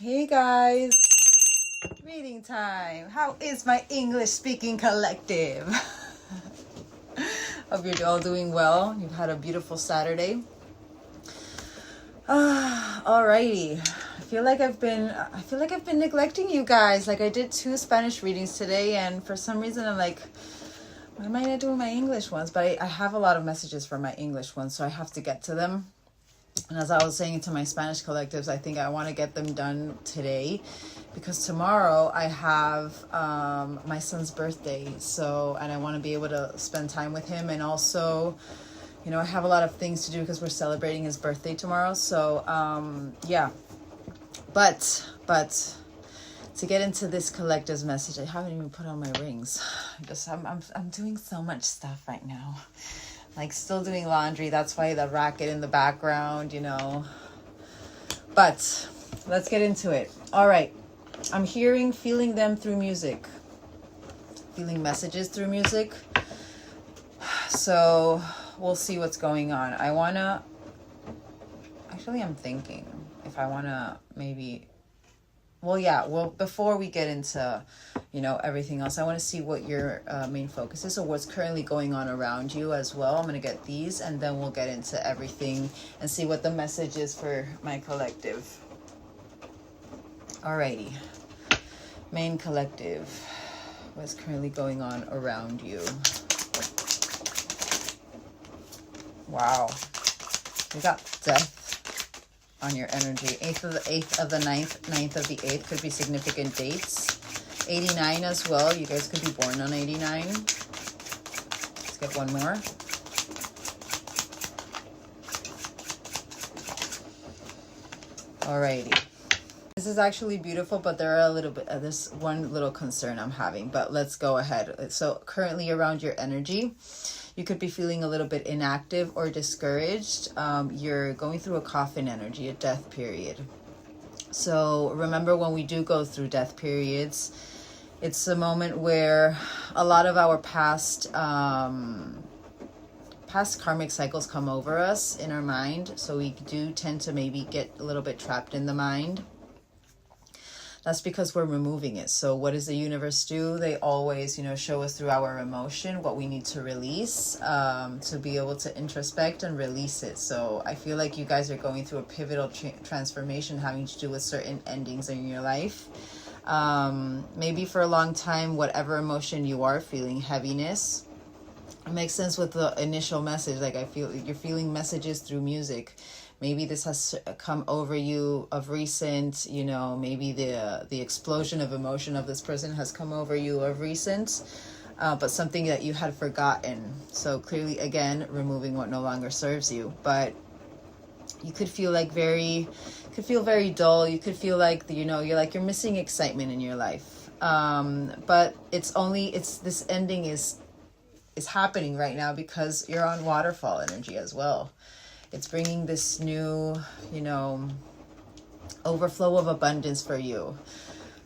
Hey guys, reading time. How is my English speaking collective? Hope you're all doing well. You've had a beautiful Saturday. Alrighty. I feel like I've been neglecting you guys. Like I did 2 Spanish readings today, and for some reason I'm like, why am I not doing my English ones? But I have a lot of messages for my English ones, so I have to get to them. And as I was saying to my Spanish collectives, I think I want to get them done today because tomorrow I have my son's birthday. And I want to be able to spend time with him. And also, I have a lot of things to do because we're celebrating his birthday tomorrow. So, yeah. But to get into this collective's message, I haven't even put on my rings. I'm doing so much stuff right now. Like still doing laundry. That's why the racket in the background, But let's get into it. All right. I'm feeling them through music. Feeling messages through music. So we'll see what's going on. I'm thinking if I want to maybe... before we get into, everything else, I want to see what your main focus is or what's currently going on around you as well. I'm going to get these and then we'll get into everything and see what the message is for my collective. Alrighty. Main collective. What's currently going on around you? Wow. We got death on your energy. 8th of the 9th, 9th of the 8th could be significant dates. 89 as well. You guys could be born on 89. Let's get one more. Alrighty. This is actually beautiful, but there are this one little concern I'm having, but let's go ahead. So currently around your energy, you could be feeling a little bit inactive or discouraged. You're going through a coffin energy, a death period. So remember, when we do go through death periods, it's a moment where a lot of our past karmic cycles come over us in our mind. So we do tend to maybe get a little bit trapped in the mind. That's because we're removing it. So what does the universe do? They always, show us through our emotion what we need to release, to be able to introspect and release it. So I feel like you guys are going through a pivotal transformation having to do with certain endings in your life. Maybe for a long time, whatever emotion you are feeling, heaviness, it makes sense with the initial message. Like I feel you're feeling messages through music. Maybe this has come over you of recent, maybe the explosion of emotion of this person has come over you of recent, but something that you had forgotten. So clearly, again, removing what no longer serves you. But you could feel very dull. You could feel like, you're missing excitement in your life. But this ending is happening right now because you're on waterfall energy as well. It's bringing this new, overflow of abundance for you.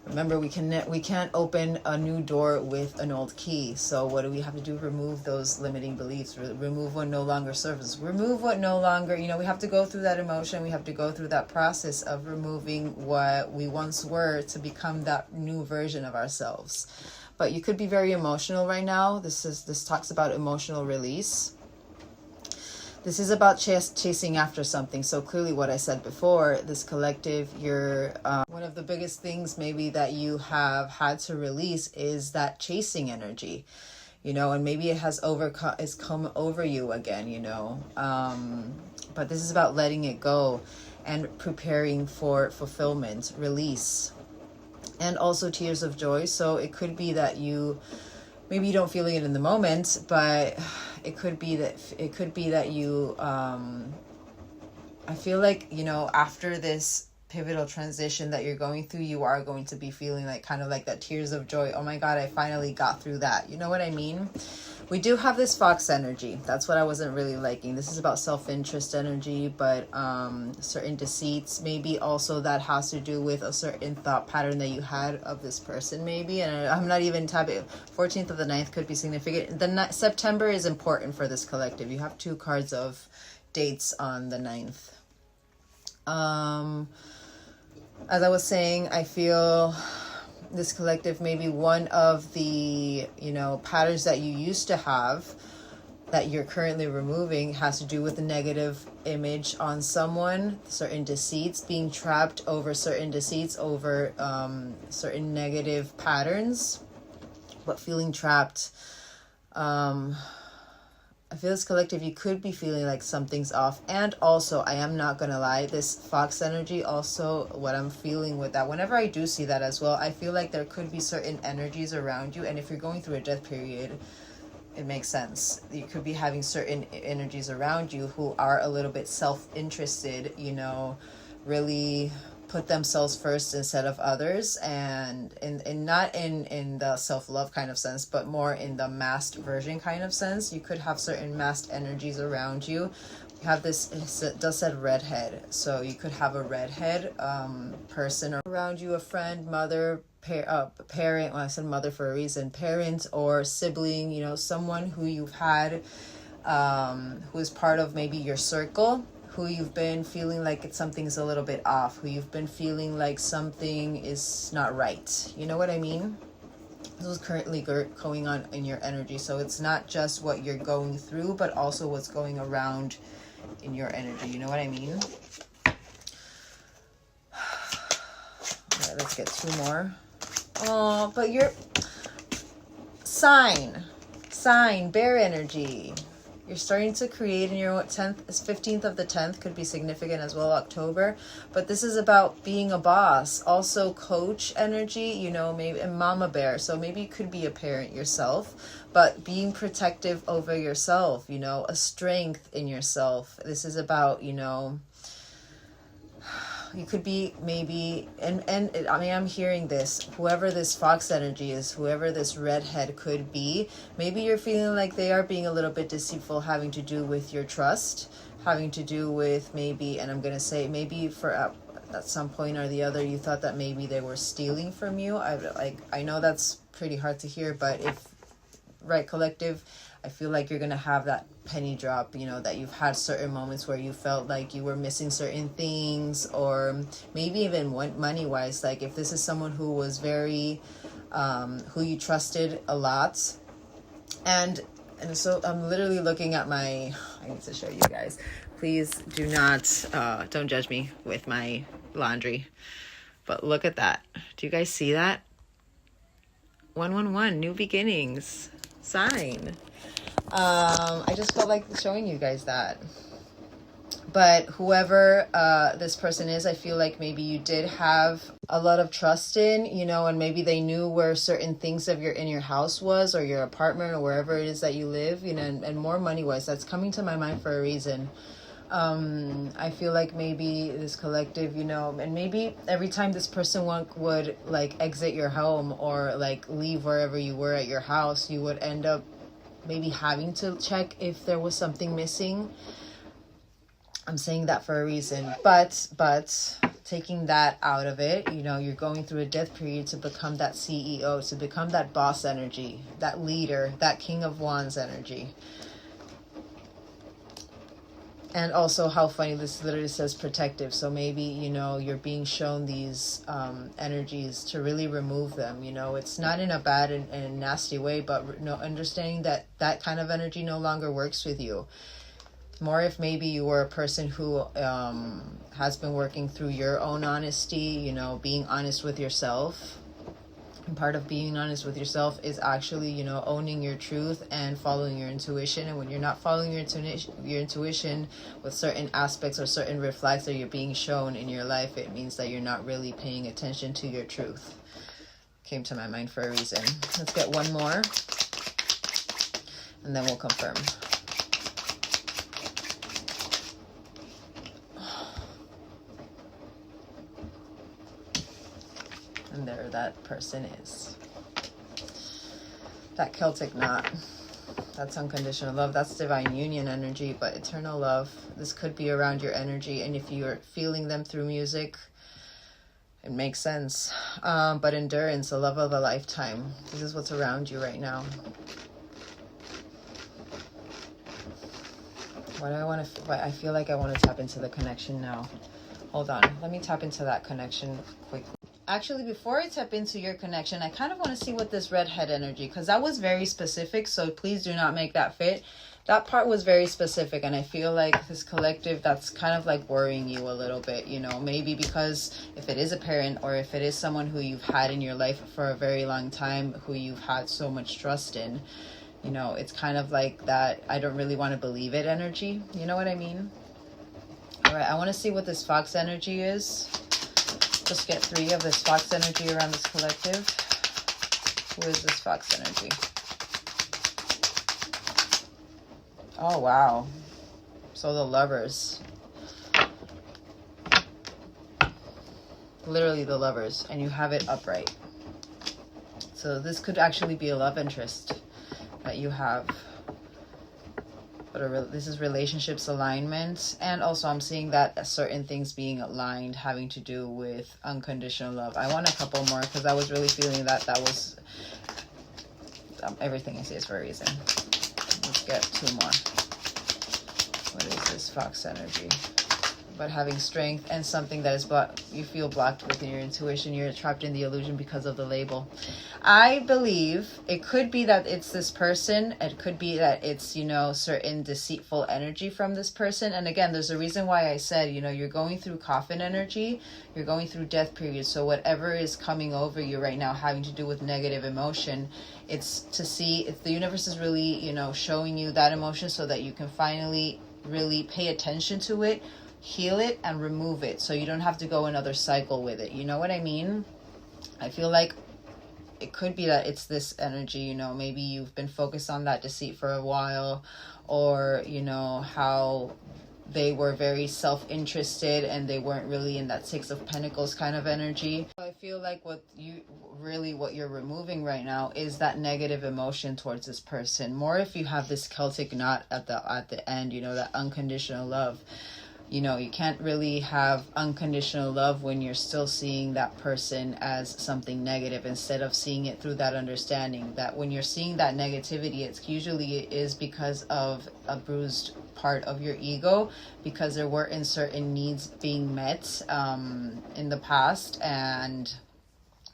Remember, we can't open a new door with an old key. So what do we have to do? Remove those limiting beliefs. Remove what no longer serves us. Remove what no longer, we have to go through that emotion. We have to go through that process of removing what we once were to become that new version of ourselves. But you could be very emotional right now. This talks about emotional release. This is about chasing after something. So clearly what I said before, this collective, you're one of the biggest things maybe that you have had to release is that chasing energy, and maybe it has come over you again, but this is about letting it go and preparing for fulfillment, release, and also tears of joy. So it could be that maybe you don't feel it in the moment, but it could be that you, I feel like, after this pivotal transition that you're going through, you are going to be feeling kind of like that tears of joy. Oh my God, I finally got through that. You know what I mean? We do have this fox energy. That's what I wasn't really liking. This is about self-interest energy, but certain deceits. Maybe also that has to do with a certain thought pattern that you had of this person maybe. And I'm not even tapping. 14th of the 9th could be significant. September is important for this collective. You have 2 cards of dates on the 9th. As I was saying, I feel this collective, maybe one of the, you know, patterns that you used to have that you're currently removing has to do with the negative image on someone, certain deceits, being trapped over certain deceits, over certain negative patterns, but feeling trapped. I feel this collective, you could be feeling like something's off. And also, I am not going to lie, this fox energy, also what I'm feeling with that, whenever I do see that as well, I feel like there could be certain energies around you. And if you're going through a death period, it makes sense. You could be having certain energies around you who are a little bit self-interested, you know, really put themselves first instead of others, and not in the self-love kind of sense, but more in the masked version kind of sense. You could have certain masked energies around you. You have this, it does said redhead, so you could have a redhead person around you, a friend, mother, parent. Well, I said mother for a reason. Parent or sibling, you know, someone who you've had, who is part of maybe your circle, who you've been feeling like something's a little bit off, who you've been feeling like something is not right. You know what I mean? This is currently going on in your energy. So it's not just what you're going through, but also what's going around in your energy. You know what I mean? All right, let's get two more. Oh, but you're sign, bear energy. You're starting to create in your 15th of the 10th could be significant as well, October. But this is about being a boss. Also coach energy, you know, maybe a mama bear. So maybe you could be a parent yourself, but being protective over yourself, you know, a strength in yourself. This is about, you know, you could be maybe, and I mean, I'm hearing this, whoever this fox energy is, whoever this redhead could be, maybe you're feeling like they are being a little bit deceitful, having to do with your trust, having to do with maybe, and I'm going to say maybe for at some point or the other, you thought that maybe they were stealing from you. I know that's pretty hard to hear, but if, right, collective, I feel like you're going to have that penny drop, you know, that you've had certain moments where you felt like you were missing certain things, or maybe even money wise. Like if this is someone who was very, who you trusted a lot. And so I'm literally looking at I need to show you guys. Please do not, don't judge me with my laundry. But look at that. Do you guys see that? 111, new beginnings, sign. I just felt like showing you guys that. But whoever this person is, I feel like maybe you did have a lot of trust in, you know, and maybe they knew where certain things of in your house was, or your apartment, or wherever it is that you live, you know, and more money wise. That's coming to my mind for a reason. I feel like maybe this collective, you know, and maybe every time this person would like exit your home or like leave wherever you were at your house, you would end up maybe having to check if there was something missing. I'm saying that for a reason, but taking that out of it, you know, you're going through a death period to become that CEO, to become that boss energy, that leader, that King of Wands energy. And also, how funny, this literally says protective. So maybe, you know, you're being shown these energies to really remove them. You know, it's not in a bad and nasty way, but no, understanding that that kind of energy no longer works with you. More if maybe you were a person who has been working through your own honesty, you know, being honest with yourself. And part of being honest with yourself is actually, you know, owning your truth and following your intuition. And when you're not following your intuition with certain aspects or certain red flags that you're being shown in your life, it means that you're not really paying attention to your truth. Came to my mind for a reason. Let's get one more, and then we'll confirm. And there that person is. That Celtic knot. That's unconditional love. That's divine union energy, but eternal love. This could be around your energy, and if you're feeling them through music, it makes sense. But endurance, the love of a lifetime. This is what's around you right now. What do I want to? I feel like I want to tap into the connection now. Hold on, let me tap into that connection quickly. Actually, before I tap into your connection, I kind of want to see what this redhead energy, because that was very specific, so please do not make that fit. That part was very specific, and I feel like this collective, that's kind of like worrying you a little bit, you know, maybe because if it is a parent or if it is someone who you've had in your life for a very long time, who you've had so much trust in, you know, it's kind of like that I don't really want to believe it energy. You know what I mean? All right, I want to see what this fox energy is. Just get 3 of this fox energy around this collective. Who is this fox energy? Oh, wow. So the Lovers. Literally the Lovers. And you have it upright. So this could actually be a love interest that you have. But this is relationships alignment. And also I'm seeing that certain things being aligned having to do with unconditional love. I want a couple more because I was really feeling that was... everything I say is for a reason. Let's get 2 more. What is this fox energy? But having strength and something that is you feel blocked within your intuition. You're trapped in the illusion because of the label. I believe it could be that it's this person. It could be that it's, you know, certain deceitful energy from this person. And again, there's a reason why I said, you know, you're going through coffin energy. You're going through death period. So whatever is coming over you right now having to do with negative emotion, it's to see if the universe is really, you know, showing you that emotion so that you can finally really pay attention to it, heal it, and remove it so you don't have to go another cycle with it. You know what I mean? I feel like it could be that it's this energy, you know, maybe you've been focused on that deceit for a while, or, you know, how they were very self-interested and they weren't really in that 6 of Pentacles kind of energy. I feel like what you're removing right now is that negative emotion towards this person. More if you have this Celtic knot at the end, you know, that unconditional love. You know, you can't really have unconditional love when you're still seeing that person as something negative instead of seeing it through that understanding that when you're seeing that negativity, it's usually is because of a bruised part of your ego, because there weren't certain needs being met in the past. And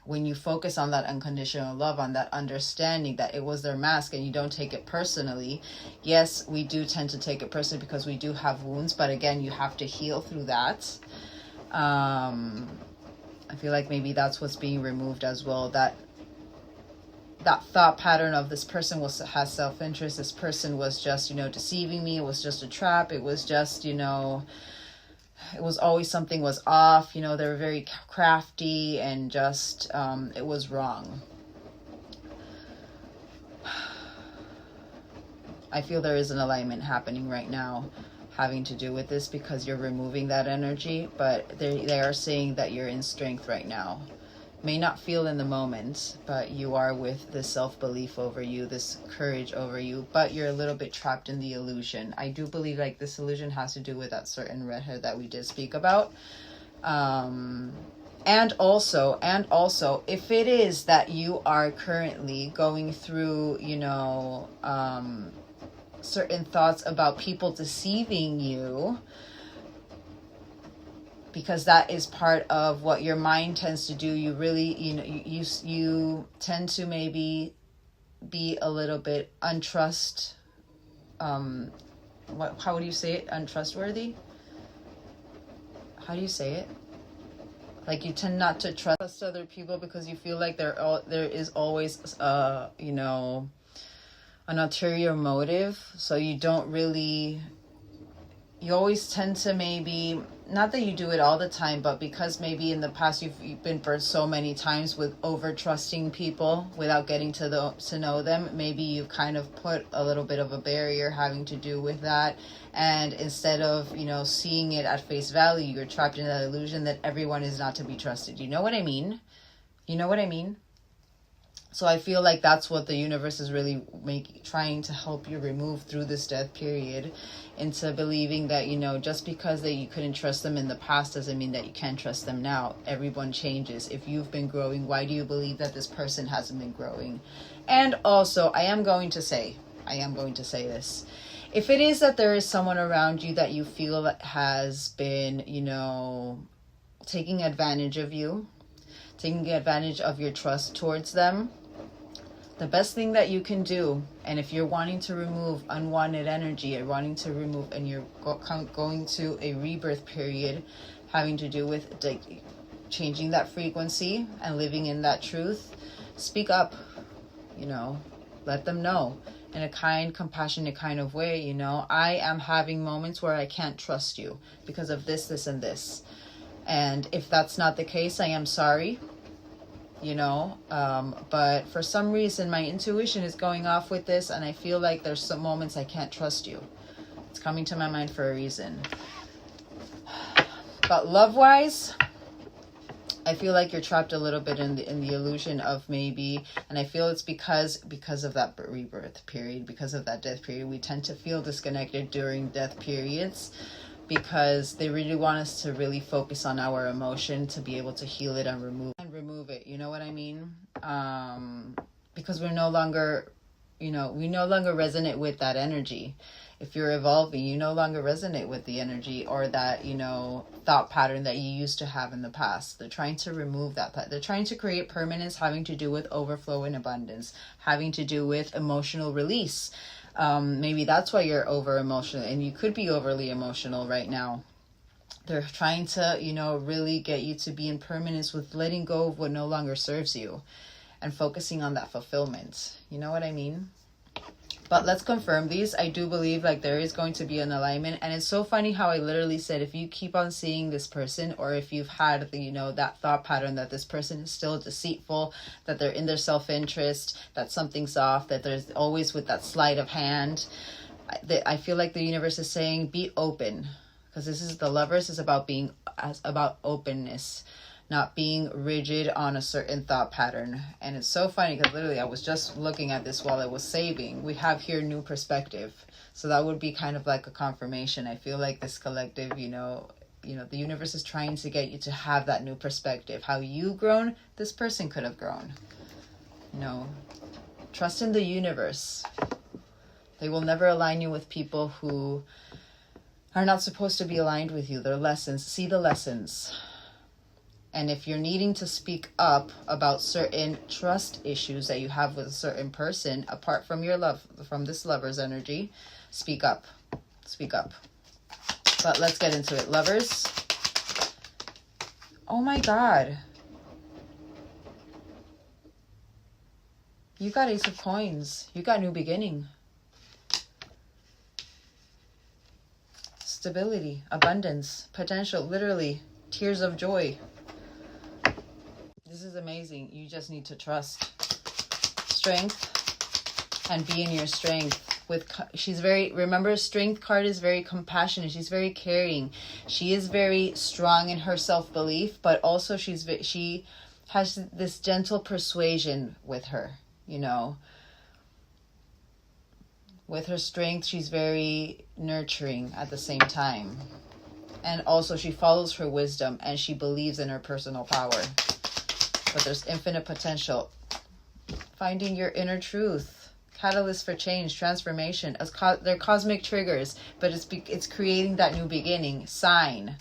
when you focus on that unconditional love, on that understanding that it was their mask and you don't take it personally. Yes, we do tend to take it personally because we do have wounds, but again, you have to heal through that. I feel like maybe that's what's being removed as well. That thought pattern of this person has self-interest. This person was just, you know, deceiving me. It was just a trap. It was just, you know, it was always something was off, you know, they were very crafty and just, it was wrong. I feel there is an alignment happening right now having to do with this because you're removing that energy, but they are saying that you're in strength right now. May not feel in the moment, but you are with this self-belief over you, this courage over you, but you're a little bit trapped in the illusion. I do believe like this illusion has to do with that certain redhead that we did speak about. And also, if it is that you are currently going through, you know, certain thoughts about people deceiving you, because that is part of what your mind tends to do. You really, you know, you tend to maybe be a little bit how would you say it? Untrustworthy? How do you say it? Like you tend not to trust other people because you feel like there is always, you know, an ulterior motive. So you don't really, you always tend to maybe, not that you do it all the time, but because maybe in the past you've been burnt so many times with over trusting people without getting to know them, maybe you've kind of put a little bit of a barrier having to do with that. And instead of, you know, seeing it at face value, you're trapped in that illusion that everyone is not to be trusted. You know what I mean? You know what I mean? So I feel like that's what the universe is really trying to help you remove through this death period, into believing that, you know, just because that you couldn't trust them in the past doesn't mean that you can't trust them now. Everyone changes. If you've been growing, why do you believe that this person hasn't been growing? And also, I am going to say this. if it is that there is someone around you that you feel that has been, taking advantage of you, taking advantage of your trust towards them, the best thing that you can do, and if you're wanting to remove unwanted energy and wanting to remove, and you're going to a rebirth period having to do with changing that frequency and living in that truth, speak up, let them know in a kind, compassionate kind of way, I am having moments where I can't trust you because of this, this, and this. And if that's not the case, I am sorry, but for some reason my intuition is going off with this, and I feel like there's some moments I can't trust you. It's coming to my mind for a reason. But love-wise, I feel like you're trapped a little bit in the illusion of maybe, and I feel it's because of that rebirth period, because of that death period. We tend to feel disconnected during death periods because they really want us to really focus on our emotion to be able to heal it and remove it. You know what I mean? Because we're no longer, we no longer resonate with that energy. If you're evolving, you no longer resonate with the energy or that, thought pattern that you used to have in the past. They're trying to remove that. They're trying to create permanence having to do with overflow and abundance, having to do with emotional release. Maybe that's why you're over emotional, and you could be overly emotional right now. They're trying to, really get you to be in permanence with letting go of what no longer serves you and focusing on that fulfillment. You know what I mean? But let's confirm these. I do believe there is going to be an alignment. And it's so funny how I literally said, if you keep on seeing this person, or if you've had, that thought pattern that this person is still deceitful, that they're in their self-interest, that something's off, that there's always with that sleight of hand, I feel like the universe is saying, be open. Because this is the Lovers is about about openness, not being rigid on a certain thought pattern. And it's so funny because literally I was just looking at this while I was saving. We have here new perspective. So that would be kind of like a confirmation. I feel like this collective, the universe is trying to get you to have that new perspective. How you've grown, this person could have grown. Trust in the universe. They will never align you with people who are not supposed to be aligned with you. They're lessons. See the lessons. And if you're needing to speak up about certain trust issues that you have with a certain person, apart from your love, from this Lover's energy, speak up. Speak up. But let's get into it. Lovers. Oh my God. You got Ace of Coins. You got new beginning. Stability, abundance, potential, literally tears of joy. This is amazing. You just need to trust. Strength, and be in your strength. Remember, Strength card is very compassionate. She's very caring. She is very strong in her self-belief, but also she has this gentle persuasion with her, With her strength, she's very nurturing at the same time. And also she follows her wisdom and she believes in her personal power. But there's infinite potential. Finding your inner truth. Catalyst for change, transformation. They're cosmic triggers, but it's creating that new beginning. Sign.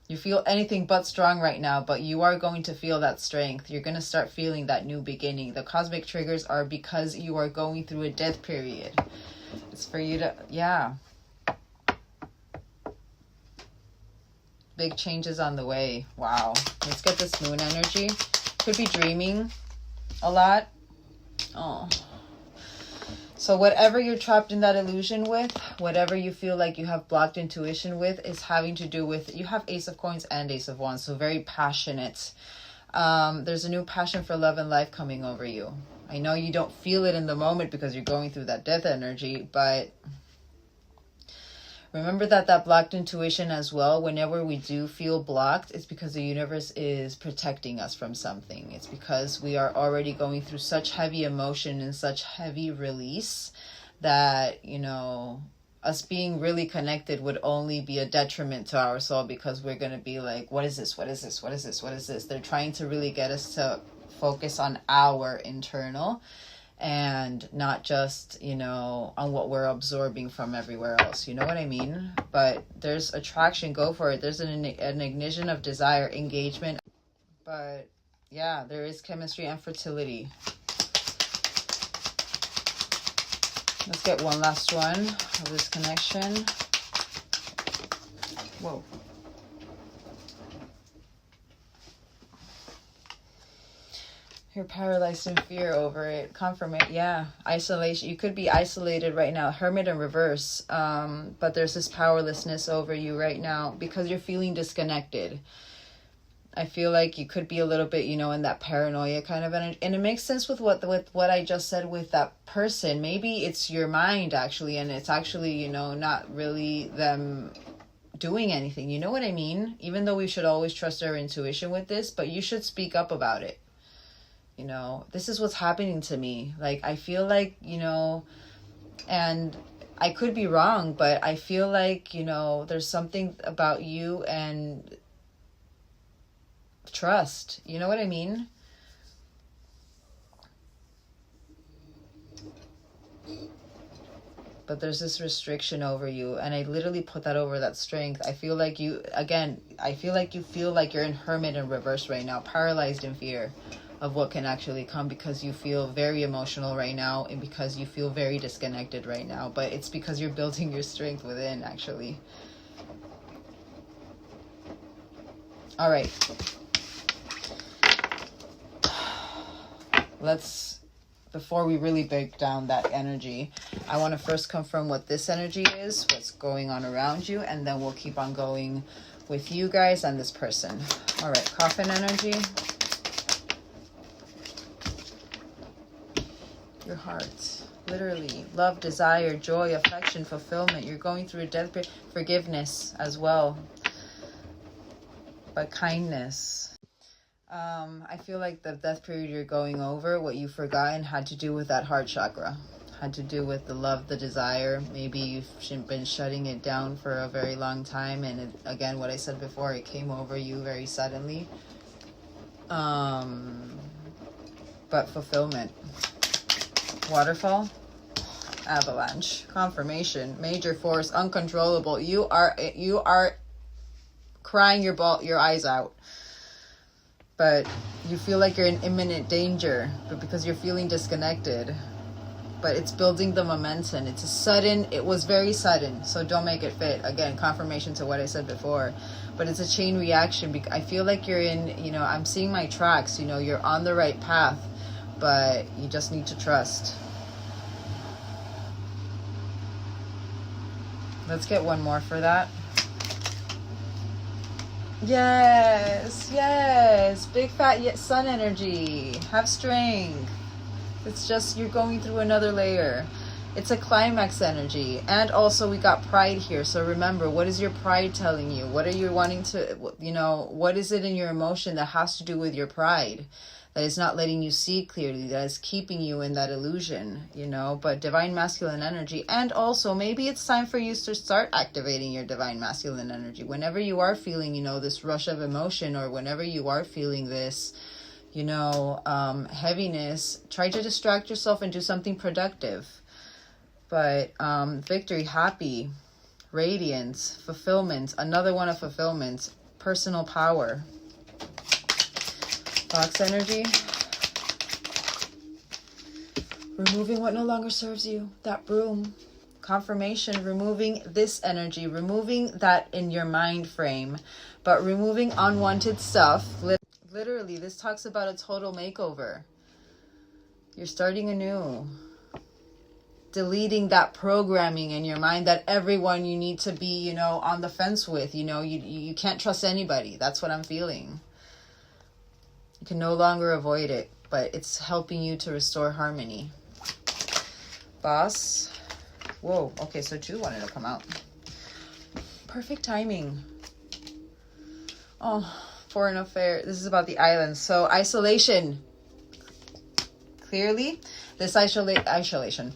You feel anything but strong right now, but you are going to feel that strength. You're going to start feeling that new beginning. The cosmic triggers are because you are going through a death period. It's for you to, Big changes on the way. Wow. Let's get this moon energy. Could be dreaming a lot. Oh. So whatever you're trapped in that illusion with, whatever you feel like you have blocked intuition with, is having to do with, you have Ace of Coins and Ace of Wands, so very passionate. There's a new passion for love and life coming over you. I know you don't feel it in the moment because you're going through that death energy, but remember that blocked intuition as well, whenever we do feel blocked, it's because the universe is protecting us from something. It's because we are already going through such heavy emotion and such heavy release that, us being really connected would only be a detriment to our soul, because we're going to be like, what is this? What is this? What is this? What is this? They're trying to really get us to focus on our internal and not just, you know, on what we're absorbing from everywhere else. You know what I mean? But there's attraction. Go for it. There's an ignition of desire, engagement. But yeah, there is chemistry and fertility. Let's get one last one of this connection. Whoa. You're paralyzed in fear over it. Confirmation. Yeah. Isolation. You could be isolated right now. Hermit in reverse. But there's this powerlessness over you right now because you're feeling disconnected. I feel like you could be a little bit, you know, in that paranoia kind of energy. And it makes sense with what I just said with that person. Maybe it's your mind actually, and it's actually, you know, not really them doing anything. You know what I mean? Even though we should always trust our intuition with this, but you should speak up about it. You know, this is what's happening to me. Like, I feel like, you know, and I could be wrong, but I feel like, you know, there's something about you and trust. You know what I mean? But there's this restriction over you, and I literally put that over that strength. I feel like you, again, I feel like you feel like you're in hermit in reverse right now, paralyzed in fear of what can actually come, because you feel very emotional right now and because you feel very disconnected right now. But it's because you're building your strength within, actually. All right. Let's, before we really break down that energy, I want to first confirm what this energy is, what's going on around you, and then we'll keep on going with you guys and this person. All right, coffin energy. Your heart, literally, love, desire, joy, affection, fulfillment. You're going through a death period. Forgiveness as well, but kindness. I feel like the death period you're going over, what you've forgotten, had to do with that heart chakra, had to do with the love, the desire. Maybe you've been shutting it down for a very long time, and it, again, what I said before, it came over you very suddenly. But fulfillment. Waterfall, avalanche, confirmation, major force, uncontrollable. You are crying your eyes out, but you feel like you're in imminent danger, but because you're feeling disconnected. But it's building the momentum. It was very sudden, so don't make it fit. Again, confirmation to what I said before, but it's a chain reaction. I feel like you're in, you know, I'm seeing my tracks, you know, you're on the right path, but you just need to trust. Let's get one more for that. Yes, big fat sun energy. Have strength. It's just you're going through another layer. It's a climax energy. And also we got pride here. So remember, what is your pride telling you? What are you wanting to, you know, what is it in your emotion that has to do with your pride? That is not letting you see clearly, that is keeping you in that illusion, you know, but divine masculine energy. And also maybe it's time for you to start activating your divine masculine energy. Whenever you are feeling, you know, this rush of emotion, or whenever you are feeling this, you know, heaviness, try to distract yourself and do something productive. But victory, happy, radiance, fulfillment, another one of fulfillment, personal power. Fox energy. Removing what no longer serves you. That broom. Confirmation. Removing this energy. Removing that in your mind frame. But removing unwanted stuff. Literally, this talks about a total makeover. You're starting anew. Deleting that programming in your mind that everyone you need to be, you know, on the fence with. You know, you can't trust anybody. That's what I'm feeling. You can no longer avoid it, but it's helping you to restore harmony. Boss. Whoa. Okay, so 2 wanted to come out. Perfect timing. Oh, foreign affair. This is about the islands. So isolation. clearly. This isolation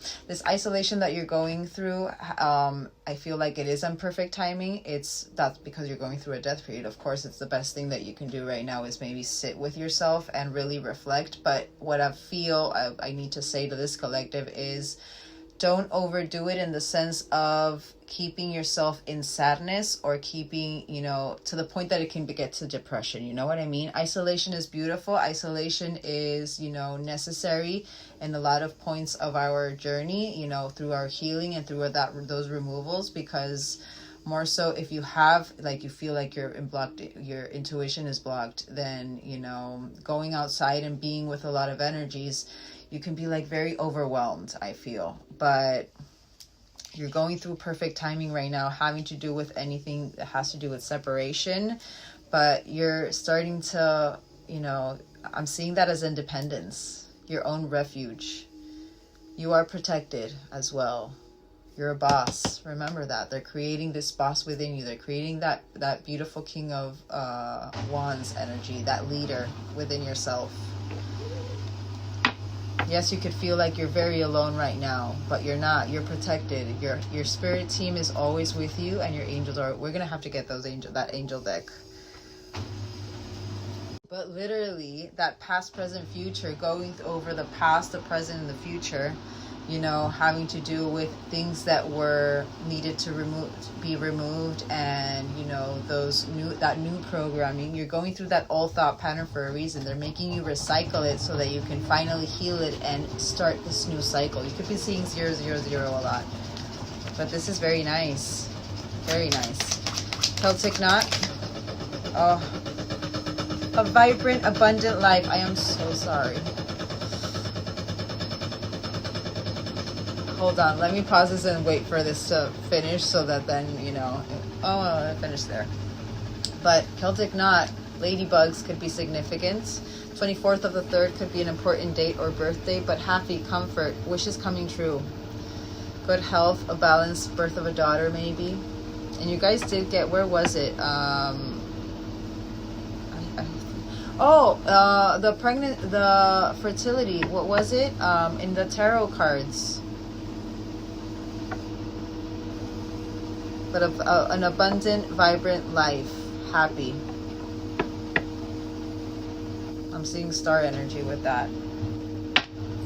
that you're going through, I feel like it is imperfect timing. That's because you're going through a death period. Of course, it's the best thing that you can do right now is maybe sit with yourself and really reflect. But what I need to say to this collective is, don't overdo it in the sense of keeping yourself in sadness or keeping, to the point that it can get to depression. You know what I mean? Isolation is beautiful. Isolation is, necessary in a lot of points of our journey, through our healing and through those removals, because more so if you have, you feel like your intuition is blocked, then, going outside and being with a lot of energies, you can be very overwhelmed, I feel. But you're going through perfect timing right now, having to do with anything that has to do with separation. But you're starting to, I'm seeing that as independence, your own refuge. You are protected as well. You're a boss. Remember that. They're creating this boss within you. They're creating that beautiful King of Wands energy, that leader within yourself. Yes, you could feel like you're very alone right now, but you're not. You're protected. Your spirit team is always with you, and your angels are. We're gonna have to get that angel deck. But literally, that past, present, future, going over the past, the present, and the future, having to do with things that were needed to be removed, and that new programming. You're going through that old thought pattern for a reason. They're making you recycle it so that you can finally heal it and start this new cycle. You could be seeing 000 a lot, but this is very nice, very nice. Celtic knot. Oh, a vibrant, abundant life. I am so sorry. Hold on, let me pause this and wait for this to finish so that then, I finished there. But Celtic knot, ladybugs could be significant. 24th of the 3rd could be an important date or birthday, but happy, comfort, wishes coming true. Good health, a balanced birth of a daughter maybe. And you guys did get, where was it? The fertility, what was it? In the tarot cards. But an abundant, vibrant life, happy. I'm seeing star energy with that.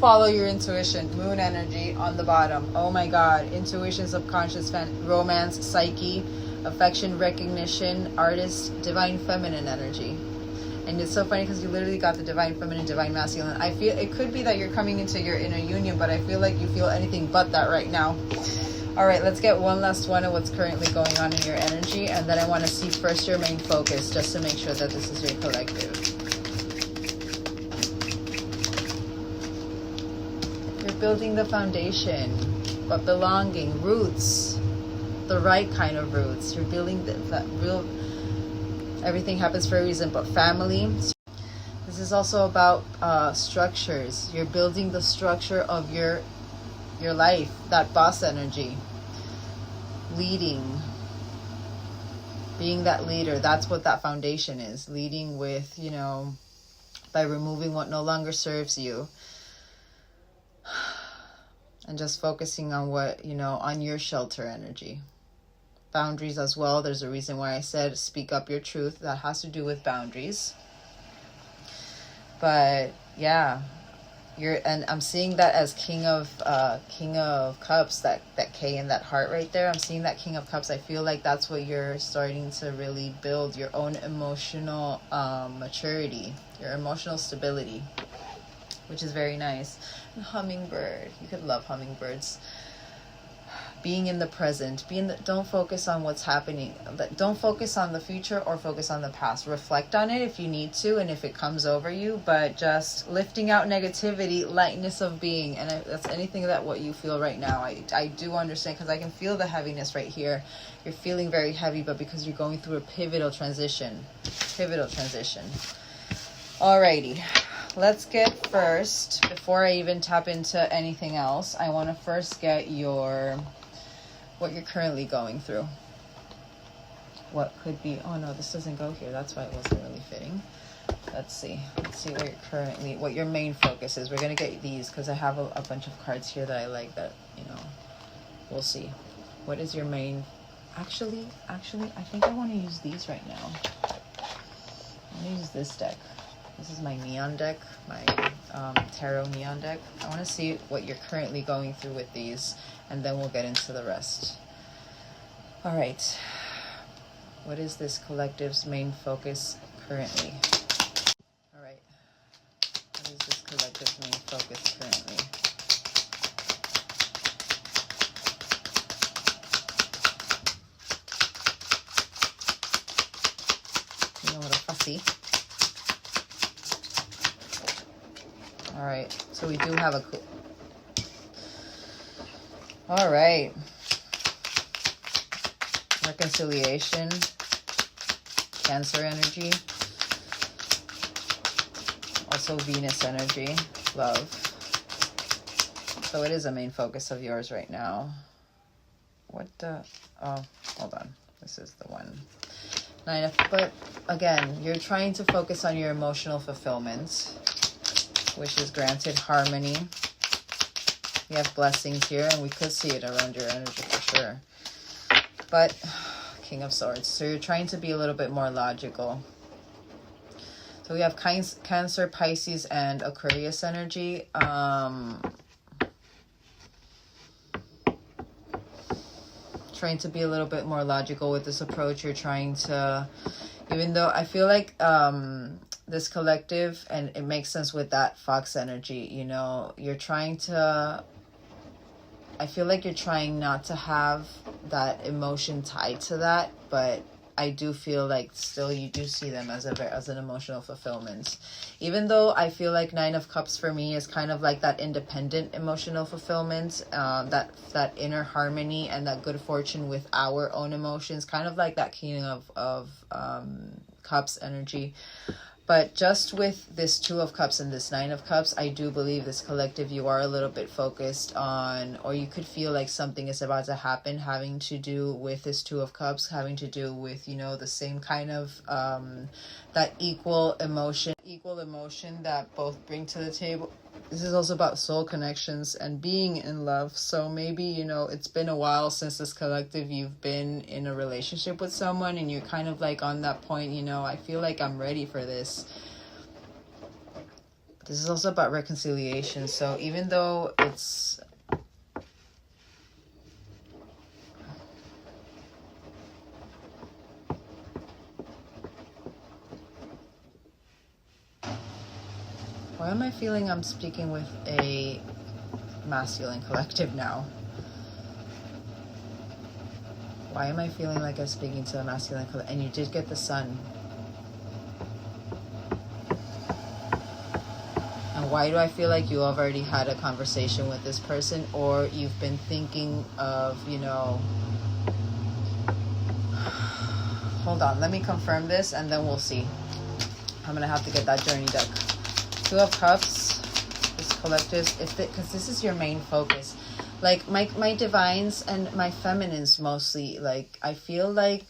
Follow your intuition. Moon energy on the bottom. Oh my God. Intuition, subconscious, romance, psyche, affection, recognition, artist, divine feminine energy. And it's so funny because you literally got the divine feminine, divine masculine. I feel it could be that you're coming into your inner union, but I feel like you feel anything but that right now. All right, let's get one last one of what's currently going on in your energy, and then I want to see first your main focus, just to make sure that this is your collective. You're building the foundation, but belonging, roots, the right kind of roots. You're building the real. Everything happens for a reason, but family. This is also about structures. You're building the structure of your life, that boss energy, leading, being that leader. That's what that foundation is, leading with, by removing what no longer serves you, and just focusing on what, on your shelter energy. Boundaries as well. There's a reason why I said speak up your truth. That has to do with boundaries. But yeah, and I'm seeing that as King of Cups, that K in that heart right there. I'm seeing that King of Cups. I feel like that's what you're starting to really build, your own emotional maturity, your emotional stability, which is very nice. And hummingbird, you could love hummingbirds. Being in the present, don't focus on what's happening. Don't focus on the future or focus on the past. Reflect on it if you need to and if it comes over you, but just lifting out negativity, lightness of being. And that's anything that what you feel right now. I do understand, because I can feel the heaviness right here. You're feeling very heavy, but because you're going through a pivotal transition. Alrighty. Let's get first, before I even tap into anything else, I want to first get what you're currently going through. What could be, oh no, this doesn't go here. That's why it wasn't really fitting. Let's see what you're currently, what your main focus is. We're gonna get these because I have a bunch of cards here that I like, that, you know, we'll see. What is your main, actually, I think I want to use these right now. I'm gonna use this deck. This is my neon deck, my tarot neon deck. I want to see what you're currently going through with these, and then we'll get into the rest. All right. What is this collective's main focus currently? All right. What is this collective's main focus currently? You know what, a fussy. All right. So we do have a... All right. Reconciliation, Cancer energy, also Venus energy, love. So it is a main focus of yours right now. What the, oh, hold on, this is the one. But again, you're trying to focus on your emotional fulfillment, which is granted harmony. We have blessings here, and we could see it around your energy for sure. But King of Swords, so you're trying to be a little bit more logical. So we have Cancer, Pisces, and Aquarius energy. Trying to be a little bit more logical with this approach. You're trying to, even though I feel like this collective, and it makes sense with that Fox energy, you know, you're trying to, I feel like you're trying not to have that emotion tied to that, but I do feel like still you do see them as an emotional fulfillment. Even though I feel like Nine of Cups for me is kind of like that independent emotional fulfillment, that inner harmony and that good fortune with our own emotions, kind of like that King of Cups energy. But just with this Two of Cups and this Nine of Cups, I do believe this collective, you are a little bit focused on, or you could feel like something is about to happen having to do with this Two of Cups, having to do with, you know, the same kind of, that equal emotion that both bring to the table. This is also about soul connections and being in love. So maybe, you know, it's been a while since this collective, you've been in a relationship with someone and you're kind of like on that point, you know, I feel like I'm ready for this. This is also about reconciliation. So even though it's... Why am I feeling I'm speaking with a masculine collective now? Why am I feeling like I'm speaking to a masculine collective? And you did get the Sun. And why do I feel like you have already had a conversation with this person, or you've been thinking of, you know... Hold on, let me confirm this and then we'll see. I'm going to have to get that journey deck. Two of Cups, this collective, because this is your main focus. Like my divines and my feminines mostly, like I feel like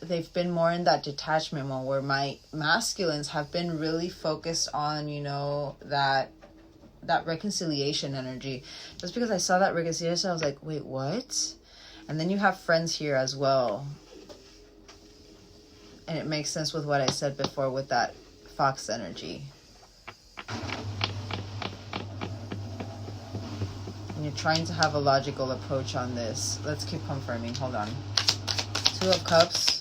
they've been more in that detachment mode, where my masculines have been really focused on, you know, that reconciliation energy. Just because I saw that reconciliation, I was like, wait, what? And then you have friends here as well. And it makes sense with what I said before with that Fox energy. And you're trying to have a logical approach on this. Let's keep confirming. Hold on. Two of Cups.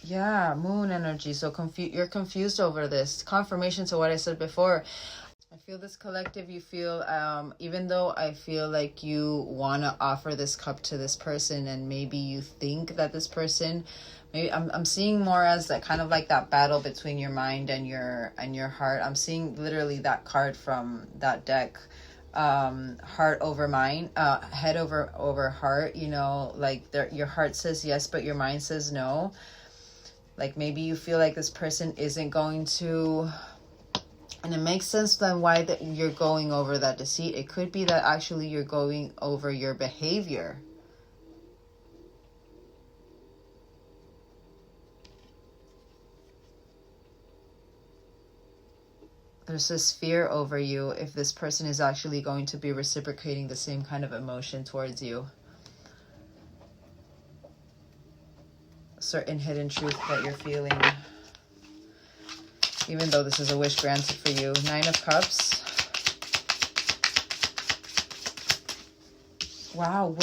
Yeah, Moon energy. So you're confused over this. Confirmation to what I said before. I feel this collective, you feel, even though I feel like you want to offer this cup to this person, and maybe you think that this person, maybe I'm seeing more as that kind of like that battle between your mind and your heart. I'm seeing literally that card from that deck, heart over mind, head over heart, you know, like your heart says yes, but your mind says no. Like maybe you feel like this person isn't going to And it makes sense then why that you're going over that deceit. It could be that actually you're going over your behavior. There's this fear over you if this person is actually going to be reciprocating the same kind of emotion towards you. A certain hidden truth that you're feeling. Even though this is a wish granted for you. 9 of Cups. Wow,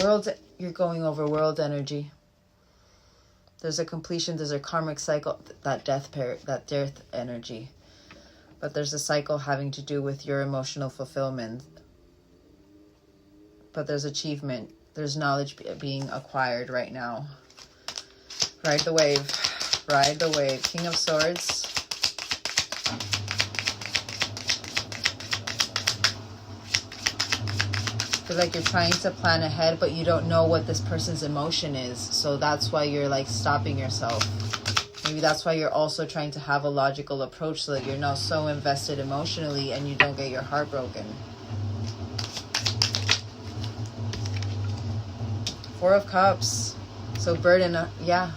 you're going over world energy. There's a completion, there's a karmic cycle, that death energy. But there's a cycle having to do with your emotional fulfillment. But there's achievement. There's knowledge being acquired right now. Ride the wave. Ride the wave. King of Swords. Feel like you're trying to plan ahead, but you don't know what this person's emotion is. So that's why you're like stopping yourself. Maybe that's why you're also trying to have a logical approach so that you're not so invested emotionally and you don't get your heart broken. 4 of Cups. So burden, yeah.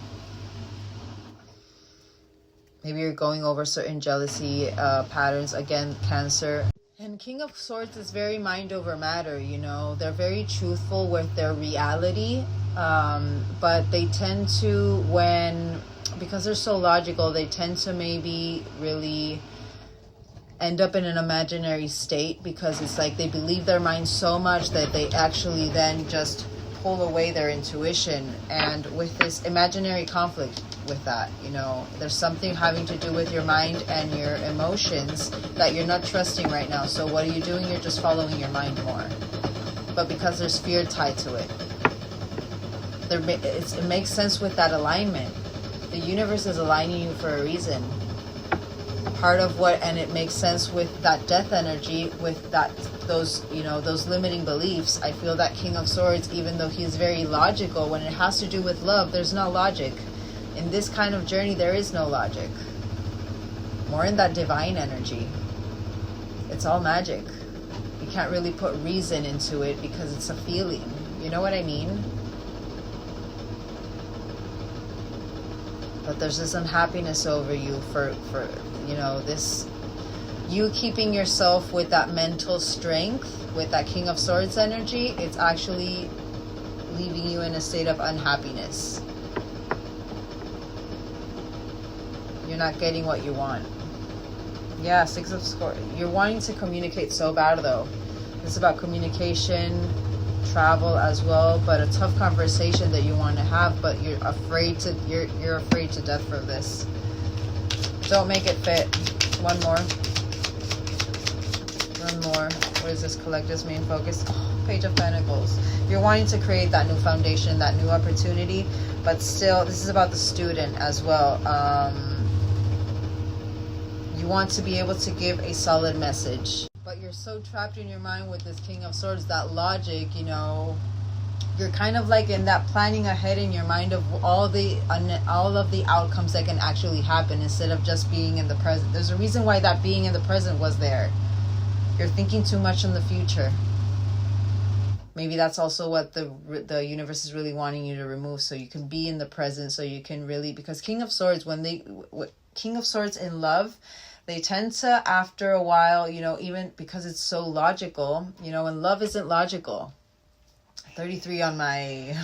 Maybe you're going over certain jealousy patterns. Again, Cancer. And King of Swords is very mind over matter, you know. They're very truthful with their reality. But they tend to, because they're so logical, they tend to maybe really end up in an imaginary state, because it's like they believe their mind so much that they actually then just pull away their intuition. And with this imaginary conflict with that, you know, there's something having to do with your mind and your emotions that you're not trusting right now. So what are you doing? You're just following your mind more. But because there's fear tied to it, it makes sense with that alignment. The universe is aligning you for a reason. Part of and it makes sense with that death energy, with those limiting beliefs. I feel that King of Swords, even though he's very logical, when it has to do with love, there's no logic. In this kind of journey, there is no logic. More in that divine energy. It's all magic. You can't really put reason into it because it's a feeling. You know what I mean? But there's this unhappiness over you for this, you keeping yourself with that mental strength, with that King of Swords energy. It's actually leaving you in a state of unhappiness. You're not getting what you want. Yeah, 6 of Swords. You're wanting to communicate so bad though. It's about communication, travel as well, but a tough conversation that you want to have, but you're afraid to death for this. Don't make it fit. One more. What is this? Collective's main focus. Page of Pentacles. You're wanting to create that new foundation, that new opportunity, but still, this is about the student as well. You want to be able to give a solid message, but you're so trapped in your mind with this King of Swords, that logic, you're kind of like in that planning ahead in your mind of all of the outcomes that can actually happen, instead of just being in the present. There's a reason why that being in the present was there. You're thinking too much in the future. Maybe that's also what the universe is really wanting you to remove, so you can be in the present, so you can really, because King of Swords, King of Swords in love, they tend to, after a while, even because it's so logical, and love isn't logical. 33 on my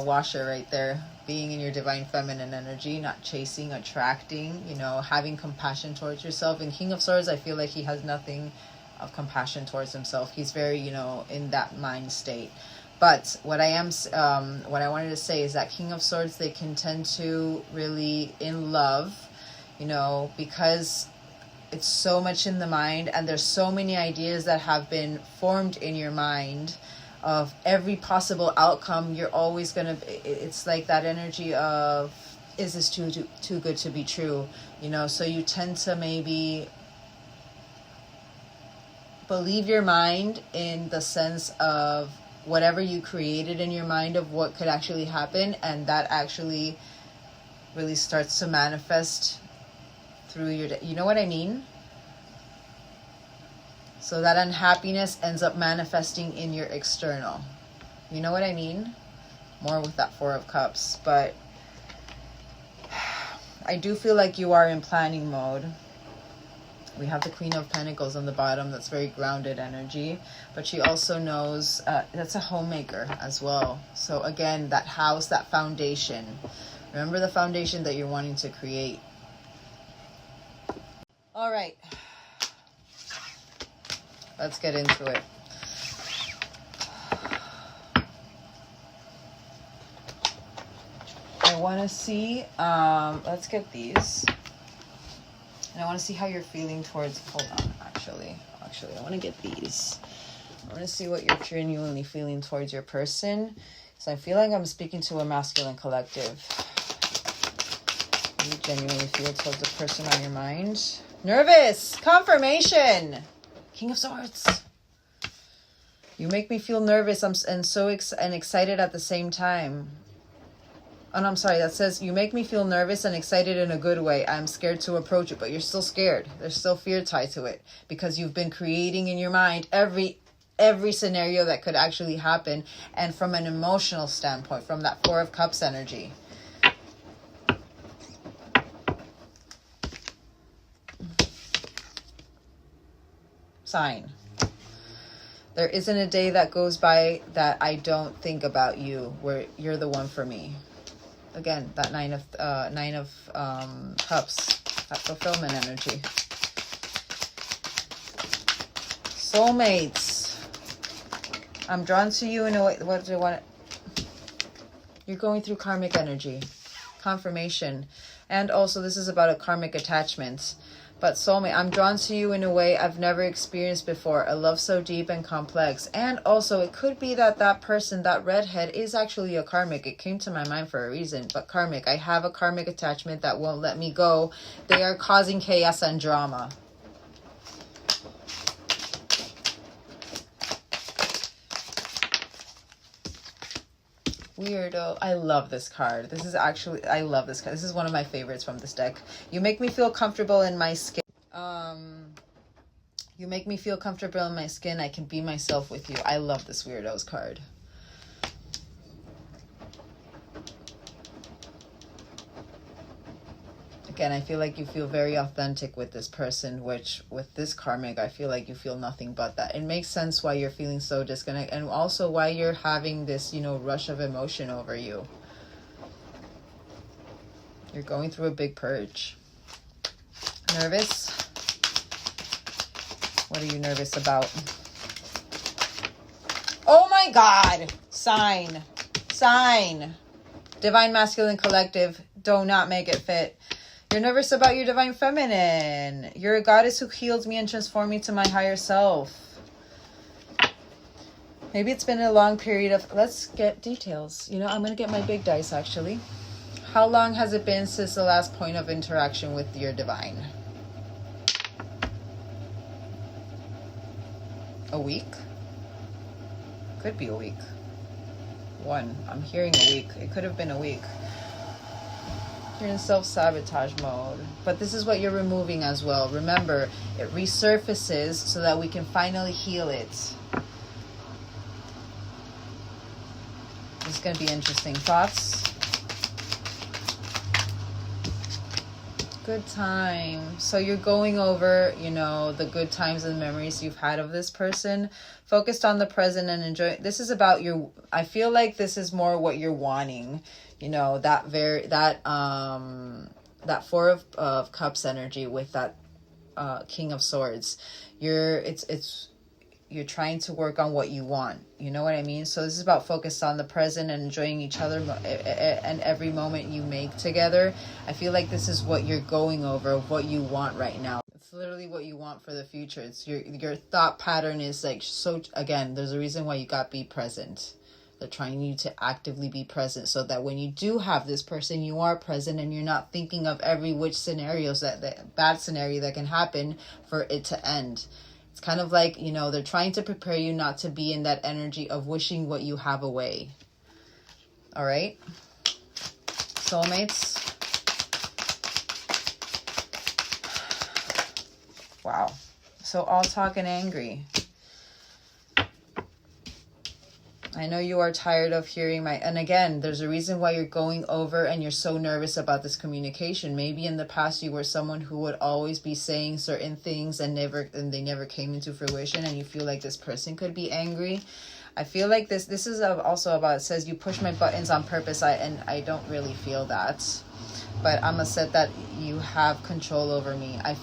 washer right there. Being in your divine feminine energy, not chasing, attracting, having compassion towards yourself. And King of Swords, I feel like he has nothing of compassion towards himself. He's very, in that mind state. But what I wanted to say is that King of Swords, they can tend to really in love, because it's so much in the mind, and there's so many ideas that have been formed in your mind of every possible outcome. You're always it's like that energy of, is this too good to be true? So you tend to maybe believe your mind in the sense of whatever you created in your mind of what could actually happen, and that actually really starts to manifest through your day. You know what I mean? So that unhappiness ends up manifesting in your external. You know what I mean? More with that Four of Cups. But I do feel like you are in planning mode. We have the Queen of Pentacles on the bottom. That's very grounded energy. But she also knows that's a homemaker as well. So again, that house, that foundation. Remember the foundation that you're wanting to create. All right. Let's get into it. I want to see, let's get these. And I want to see how you're feeling towards, hold on, actually, I want to get these. I want to see what you're genuinely feeling towards your person. So I feel like I'm speaking to a masculine collective. You genuinely feel towards the person on your mind. Nervous, confirmation. King of Swords. You make me feel nervous and so excited at the same time. Oh, no, I'm sorry. That says, you make me feel nervous and excited in a good way. I'm scared to approach it, but you're still scared. There's still fear tied to it because you've been creating in your mind every scenario that could actually happen. And from an emotional standpoint, from that Four of Cups energy. Sign. There isn't a day that goes by that I don't think about you, where you're the one for me. Again, that Nine of Cups, that fulfillment energy. Soulmates. I'm drawn to you in a way. What do I want? You're going through karmic energy, confirmation, and also this is about a karmic attachment. But soulmate, I'm drawn to you in a way I've never experienced before. A love so deep and complex. And also, it could be that that person, that redhead, is actually a karmic. It came to my mind for a reason. But karmic, I have a karmic attachment that won't let me go. They are causing chaos and drama. Weirdo. I love this card. This is actually, I love this card. This is one of my favorites from this deck. You make me feel comfortable in my skin. You make me feel comfortable in my skin. I can be myself with you. I love this Weirdos card. Again, I feel like you feel very authentic with this person, which with this karmic, I feel like you feel nothing but that. It makes sense why you're feeling so disconnected and also why you're having this, you know, rush of emotion over you. You're going through a big purge. Nervous? What are you nervous about? Oh my God! Sign. Sign. Divine Masculine Collective. Do not make it fit. You're nervous about your Divine Feminine. You're a goddess who healed me and transformed me to my higher self. Maybe it's been a long period of... Let's get details. You know, I'm going to get my big dice, actually. How long has it been since the last point of interaction with your Divine? A week? Could be a week. One. I'm hearing a week. It could have been a week. You're in self-sabotage mode. But this is what you're removing as well. Remember, it resurfaces so that we can finally heal it. This is going to be interesting. Thoughts? Good time. So you're going over, you know, the good times and memories you've had of this person. Focused on the present and enjoy. This is about your... I feel like this is more what you're wanting. You know, that Four of Cups energy with that King of Swords. You're trying to work on what you want. You know what I mean? So this is about focus on the present and enjoying each other and every moment you make together. I feel like this is what you're going over, what you want right now. It's literally what you want for the future. It's your thought pattern is like, so again, there's a reason why you got be present. They're trying you to actively be present so that when you do have this person, you are present and you're not thinking of every which scenarios that bad scenario that can happen for it to end. It's kind of like, you know, they're trying to prepare you not to be in that energy of wishing what you have away. All right. Soulmates. Wow. So all talk and angry. I know you are tired of hearing and again, there's a reason why you're going over and you're so nervous about this communication. Maybe in the past you were someone who would always be saying certain things and they never came into fruition, and you feel like this person could be angry. I feel like this is also about, it says you push my buttons on purpose, and I don't really feel that. But I'm upset that you have control over me. I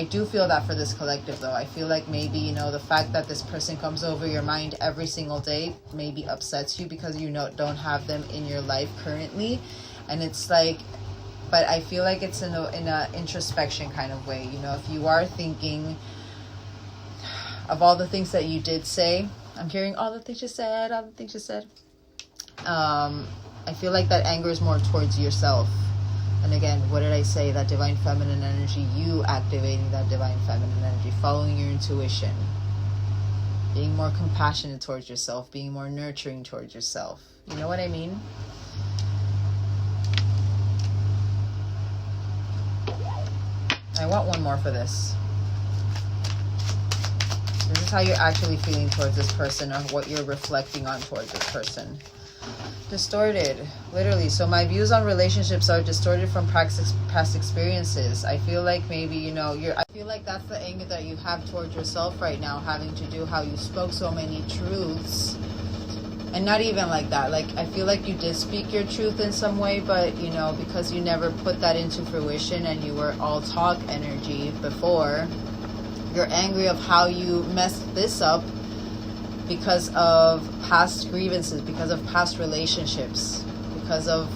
do feel that for this collective, though. I feel like maybe, the fact that this person comes over your mind every single day maybe upsets you because you don't have them in your life currently. And it's like, but I feel like it's in a introspection kind of way. If you are thinking of all the things that you did say, I'm hearing all the things you said. I feel like that anger is more towards yourself. And again, what did I say? That divine feminine energy, you activating that divine feminine energy, following your intuition, being more compassionate towards yourself, being more nurturing towards yourself. You know what I mean? I want one more for this. This is how you're actually feeling towards this person, or what you're reflecting on towards this person. Distorted, literally. So my views on relationships are distorted from past experiences. I feel like maybe, I feel like that's the anger that you have towards yourself right now, having to do how you spoke so many truths. And not even like that. Like, I feel like you did speak your truth in some way, but, because you never put that into fruition and you were all talk energy before, you're angry of how you messed this up because of past grievances, because of past relationships, because of,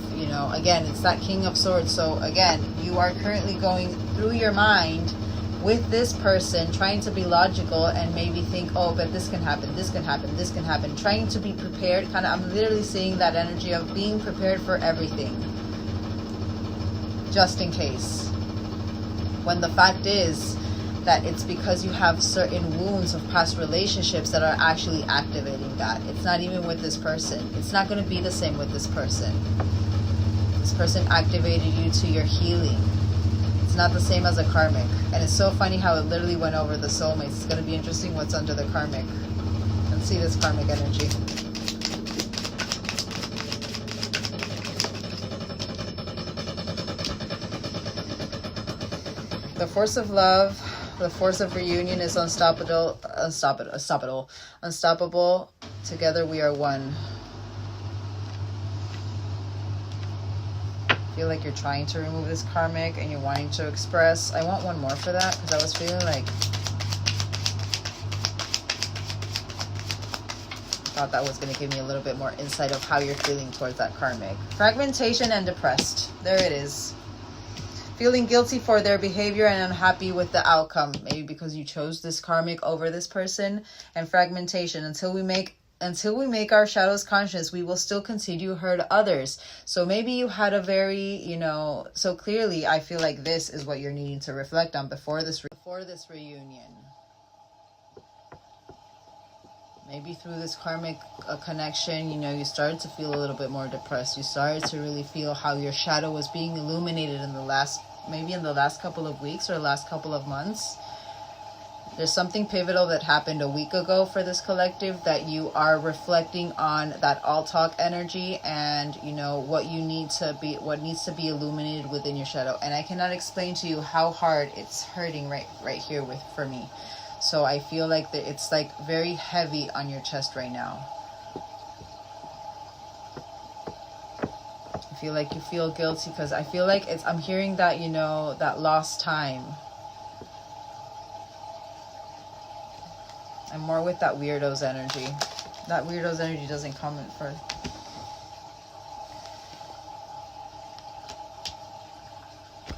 again, it's that King of Swords. So again, you are currently going through your mind with this person, trying to be logical and maybe think, oh, but this can happen, trying to be prepared. I'm literally seeing that energy of being prepared for everything, just in case. When the fact is that it's because you have certain wounds of past relationships that are actually activating that. It's not even with this person. It's not going to be the same with this person. This person activated you to your healing. It's not the same as a karmic. And it's so funny how it literally went over the soulmates. It's going to be interesting what's under the karmic. Let's see this karmic energy. The force of love. The force of reunion is unstoppable. Together we are one. I feel like you're trying to remove this karmic and you're wanting to express. I want one more for that because I was feeling like, I thought that was going to give me a little bit more insight of how you're feeling towards that karmic. Fragmentation and depressed. There it is. Feeling guilty for their behavior and unhappy with the outcome. Maybe because you chose this karmic over this person. And fragmentation. Until we make our shadows conscious, we will still continue to hurt others. So maybe you had a very, so clearly I feel like this is what you're needing to reflect on before this reunion. Maybe through this karmic connection, you started to feel a little bit more depressed. You started to really feel how your shadow was being illuminated in the last couple of weeks or last couple of months. There's something pivotal that happened a week ago for this collective that you are reflecting on, that all talk energy and, what needs to be illuminated within your shadow. And I cannot explain to you how hard it's hurting right here for me. So I feel like it's like very heavy on your chest right now. I feel like you feel guilty because I feel like I'm hearing that, that lost time. I'm more with that weirdo's energy. That weirdo's energy doesn't come in first.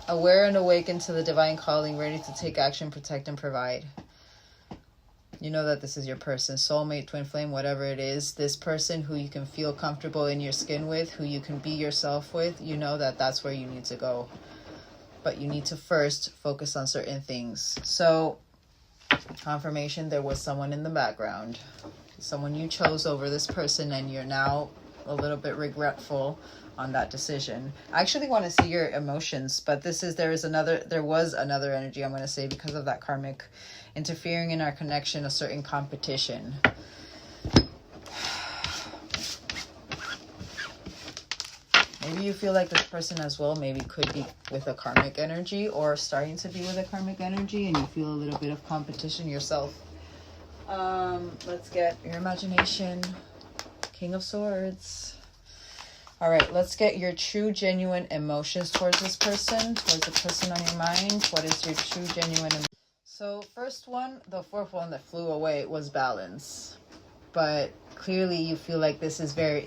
Aware and awakened to the divine calling, ready to take action, protect, and provide. You know that this is your person, soulmate, twin flame, whatever it is. This person who you can feel comfortable in your skin with, who you can be yourself with, you know that that's where you need to go. But you need to first focus on certain things. So, confirmation, there was someone in the background. Someone you chose over this person, and you're now a little bit regretful on that decision. I actually want to see your emotions, but there was another energy, I'm going to say, because of that karmic interfering in our connection, a certain competition. Maybe you feel like this person as well maybe could be with a karmic energy or starting to be with a karmic energy, and you feel a little bit of competition yourself. Let's get your imagination. King of Swords. All right, let's get your true, genuine emotions towards this person, towards the person on your mind. What is your true, genuine emotion? So first one, the fourth one that flew away was balance. But clearly you feel like this is very,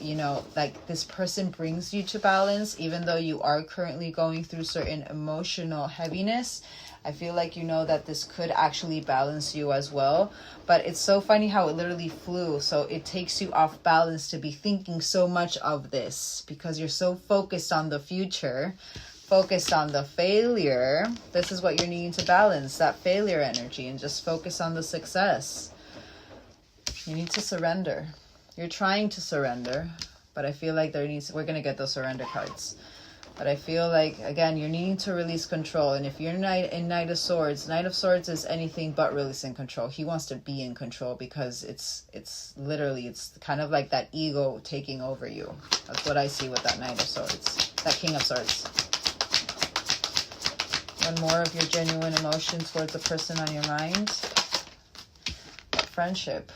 like this person brings you to balance, even though you are currently going through certain emotional heaviness. I feel like you know that this could actually balance you as well. But it's so funny how it literally flew. So it takes you off balance to be thinking so much of this because you're so focused on the future, focused on the failure. This is what you're needing to balance, that failure energy, and just focus on the success. You need to surrender. You're trying to surrender, but I feel like we're going to get those surrender cards. But I feel like, again, you're needing to release control. And if you're in Knight of Swords is anything but releasing control. He wants to be in control because it's kind of like that ego taking over you. That's what I see with that Knight of Swords, that King of Swords. One more of your genuine emotion towards the person on your mind. Friendship.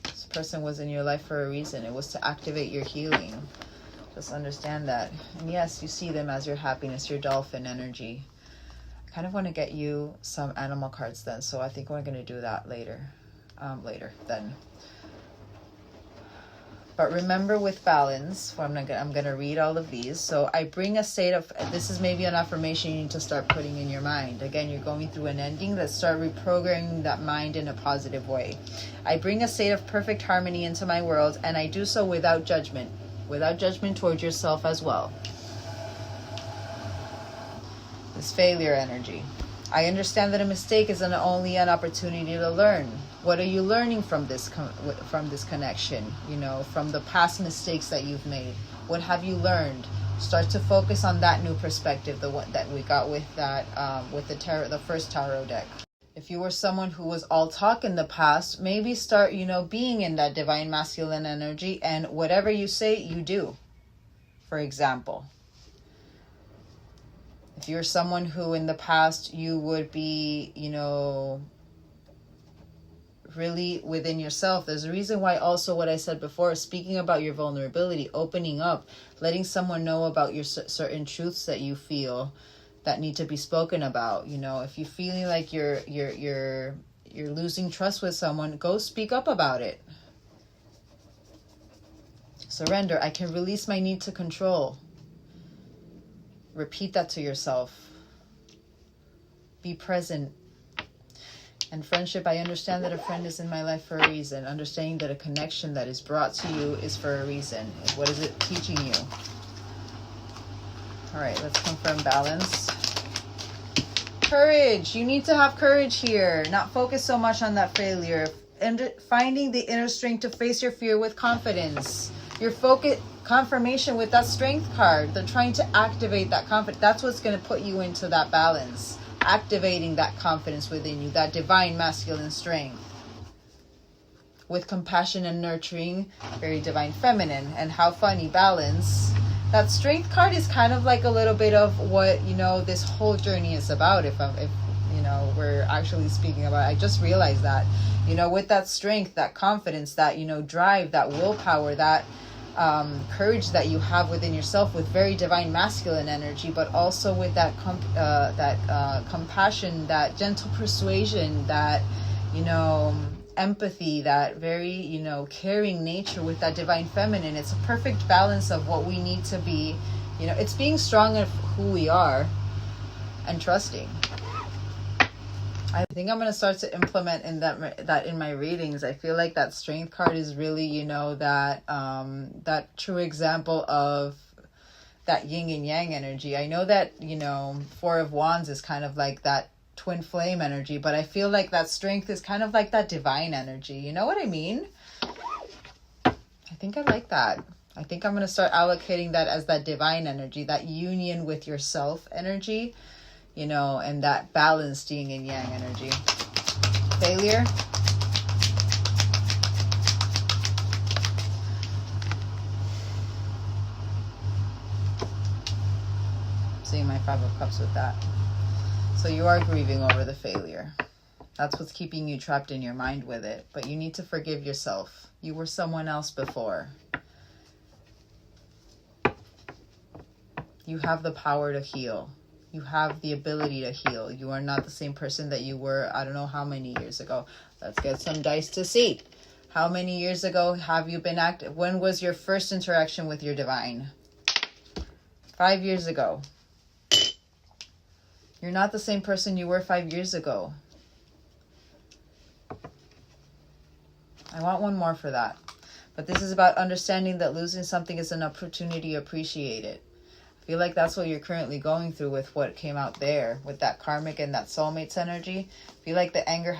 This person was in your life for a reason. It was to activate your healing. Just understand that. And yes, you see them as your happiness, your dolphin energy. I kind of want to get you some animal cards then. So I think we're going to do that later. Then. But remember with balance, I'm going to read all of these. So I bring a state of, this is maybe an affirmation you need to start putting in your mind. Again, you're going through an ending. Let's start reprogramming that mind in a positive way. I bring a state of perfect harmony into my world, and I do so without judgment towards yourself as well. This failure energy. I understand that a mistake is only an opportunity to learn. What are you learning from this connection? From the past mistakes that you've made. What have you learned? Start to focus on that new perspective, the one that we got with that with the first tarot deck. If you were someone who was all talk in the past, maybe start, being in that divine masculine energy, and whatever you say, you do. For example, if you're someone who in the past you would be, really within yourself, there's a reason why also what I said before, speaking about your vulnerability, opening up, letting someone know about your certain truths that you feel that need to be spoken about. If you're feeling like you're losing trust with someone, go speak up about it. Surrender. I can release my need to control. Repeat that to yourself. Be present. And friendship, I understand that a friend is in my life for a reason. Understanding that a connection that is brought to you is for a reason. What is it teaching you? All right, let's confirm balance. Courage. You need to have courage here. Not focus so much on that failure. And finding the inner strength to face your fear with confidence. Your focus, confirmation with that strength card. They're trying to activate that confidence. That's what's going to put you into that balance. Activating that confidence within you. That divine masculine strength. With compassion and nurturing. Very divine feminine. And how funny, balance. That strength card is kind of like a little bit of what, this whole journey is about. If we're actually speaking about, I just realized that, with that strength, that confidence, that, drive, that willpower, that courage that you have within yourself with very divine masculine energy, but also with that compassion, that gentle persuasion, that, empathy, that very, caring nature with that divine feminine. It's a perfect balance of what we need to be. It's being strong of who we are and trusting. I think I'm going to start to implement that in my readings. I feel like that strength card is really, that true example of that yin and yang energy. I know that, Four of Wands is kind of like that twin flame energy, but I feel like that strength is kind of like that divine energy. You know what I mean? I think I like that. I think I'm going to start allocating that as that divine energy, that union with yourself energy, you know, and that balanced yin and yang energy. Failure. Seeing my Five of Cups with that. So you are grieving over the failure. That's what's keeping you trapped in your mind with it. But you need to forgive yourself. You were someone else before. You have the power to heal. You have the ability to heal. You are not the same person that you were, I don't know how many years ago. Let's get some dice to see. How many years ago have you been active? When was your first interaction with your divine? 5 years ago. You're not the same person you were 5 years ago. I want one more for that. But this is about understanding that losing something is an opportunity to appreciate it. I feel like that's what you're currently going through with what came out there, with that karmic and that soulmates energy. I feel like the anger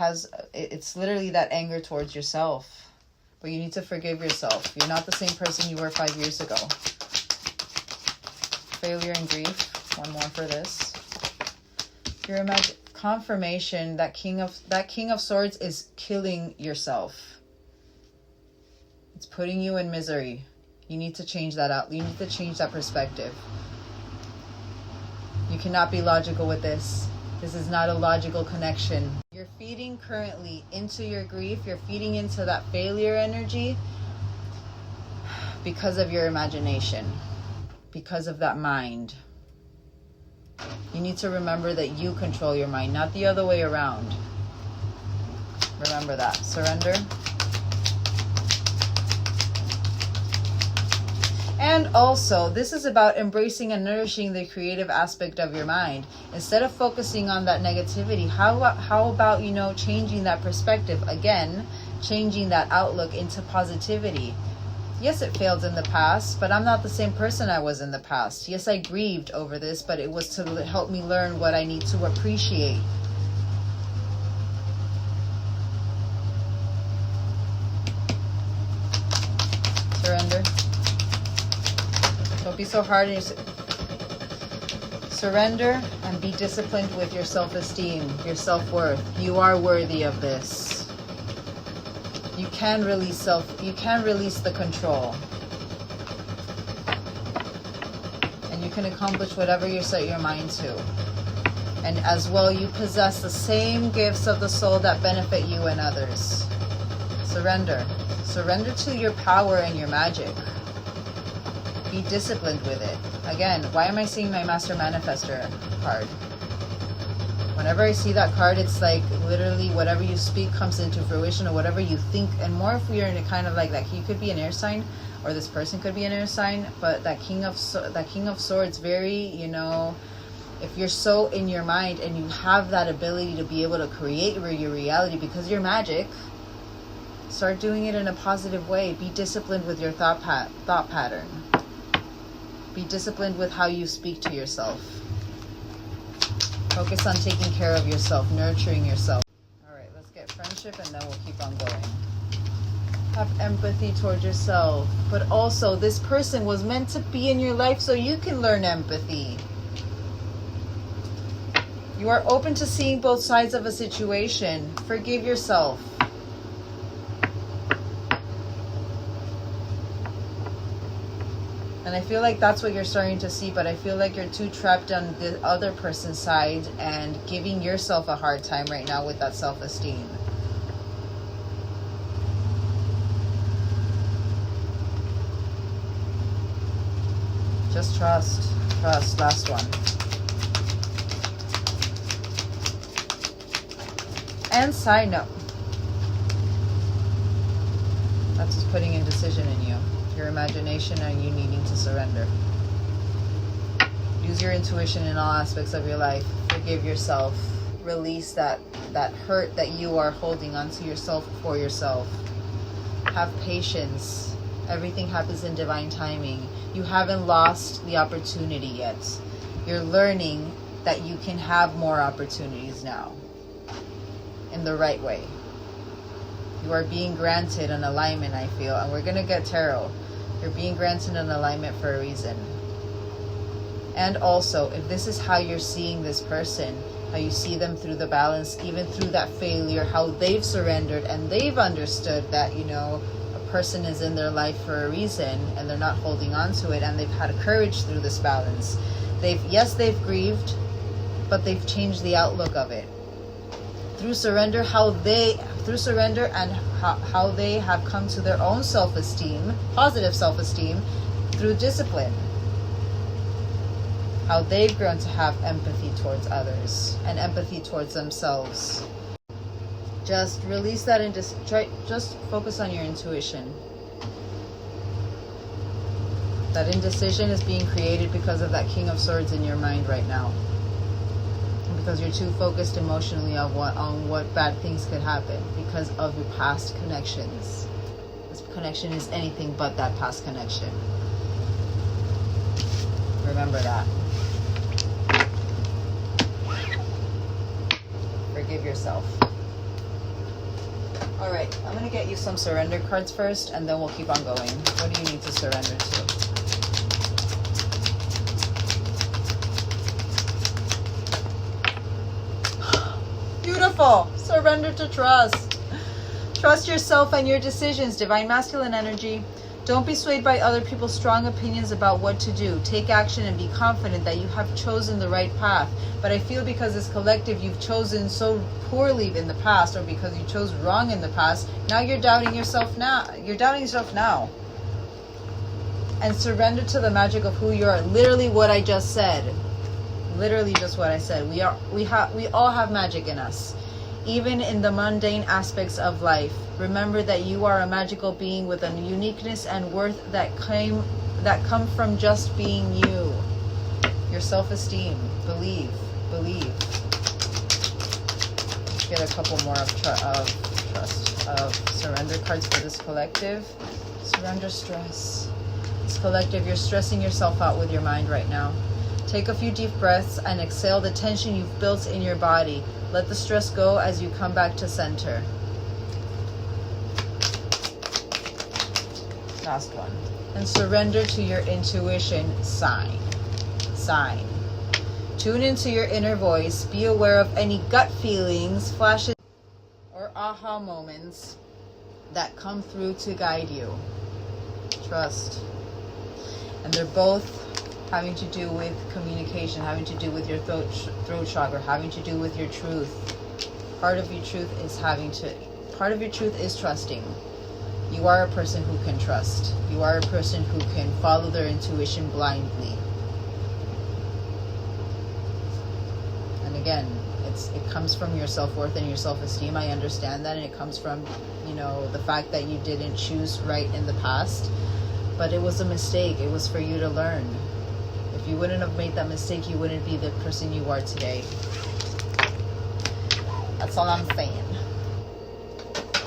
it's literally that anger towards yourself. But you need to forgive yourself. You're not the same person you were 5 years ago. Failure and grief. One more for this. Your confirmation that King of Swords is killing yourself. It's putting you in misery. You need to change that out. You need to change that perspective. You cannot be logical with this. This is not a logical connection. You're feeding currently into your grief. You're feeding into that failure energy because of your imagination, because of that mind. You need to remember that you control your mind, not the other way around. Remember that. Surrender. And also, this is about embracing and nourishing the creative aspect of your mind. Instead of focusing on that negativity, how about, you know, changing that perspective? Again, changing that outlook into positivity. Yes, it failed in the past, but I'm not the same person I was in the past. Yes, I grieved over this, but it was to help me learn what I need to appreciate. Surrender. Don't be so hard on yourself. Surrender and be disciplined with your self-esteem, your self-worth. You are worthy of this. You can release the control. And you can accomplish whatever you set your mind to. And as well, you possess the same gifts of the soul that benefit you and others. Surrender. Surrender to your power and your magic. Be disciplined with it. Again, why am I seeing my Master Manifestor card? Whenever I see that card, it's like literally whatever you speak comes into fruition, or whatever you think. And more if we are in a kind of like that, you could be an air sign, or this person could be an air sign. But that King of Swords, very, you know, if you're so in your mind and you have that ability to be able to create your reality because you're magic, start doing it in a positive way. Be disciplined with your thought pattern. Be disciplined with how you speak to yourself. Focus on taking care of yourself, nurturing yourself. All right, let's get friendship and then we'll keep on going. Have empathy towards yourself. But also, this person was meant to be in your life so you can learn empathy. You are open to seeing both sides of a situation. Forgive yourself. And I feel like that's what you're starting to see, but I feel like you're too trapped on the other person's side and giving yourself a hard time right now with that self-esteem. Just trust. Trust. Last one. And side note. That's just putting indecision in you. Your imagination and you needing to surrender. Use your intuition in all aspects of your life. Forgive yourself. Release that hurt that you are holding onto yourself for yourself. Have patience. Everything happens in divine timing. You haven't lost the opportunity yet. You're learning that you can have more opportunities now. In the right way. You are being granted an alignment, I feel. And we're going to get tarot. You're being granted an alignment for a reason. And also, if this is how you're seeing this person, how you see them through the balance, even through that failure, how they've surrendered and they've understood that, you know, a person is in their life for a reason and they're not holding on to it, and they've had courage through this balance. They've grieved, but they've changed the outlook of it. Through surrender, and how they have come to their own self-esteem, positive self-esteem, through discipline. How they've grown to have empathy towards others and empathy towards themselves. Just release that and just focus on your intuition. That indecision is being created because of that King of Swords in your mind right now. Because you're too focused emotionally on what bad things could happen because of your past connections. This connection is anything but that past connection. Remember that. Forgive yourself. All right, I'm going to get you some surrender cards first, and then we'll keep on going. What do you need to surrender to? Beautiful. Surrender to trust. Trust yourself and your decisions, Divine Masculine energy. Don't be swayed by other people's strong opinions about what to do. Take action and be confident that you have chosen the right path. But I feel because as collective you've chosen so poorly in the past, or because you chose wrong in the past, now you're doubting yourself now. You're doubting yourself now. And surrender to the magic of who you are. Literally what I just said. Literally just what I said. We all have magic in us. Even in the mundane aspects of life. Remember that you are a magical being with a uniqueness and worth that come from just being you. Your self-esteem. Believe. Get a couple more of surrender cards for this collective. Surrender stress. This collective, you're stressing yourself out with your mind right now. Take a few deep breaths and exhale the tension you've built in your body. Let the stress go as you come back to center. Last one. And surrender to your intuition. Sign. Tune into your inner voice. Be aware of any gut feelings, flashes, or aha moments that come through to guide you. Trust. And they're both having to do with communication, having to do with your throat chakra, having to do with your truth. Part of your truth is trusting. You are a person who can trust. You are a person who can follow their intuition blindly. And again, it comes from your self-worth and your self-esteem. I understand that, and it comes from, you know, the fact that you didn't choose right in the past. But it was a mistake. It was for you to learn. If you wouldn't have made that mistake, you wouldn't be the person you are today. That's all I'm saying.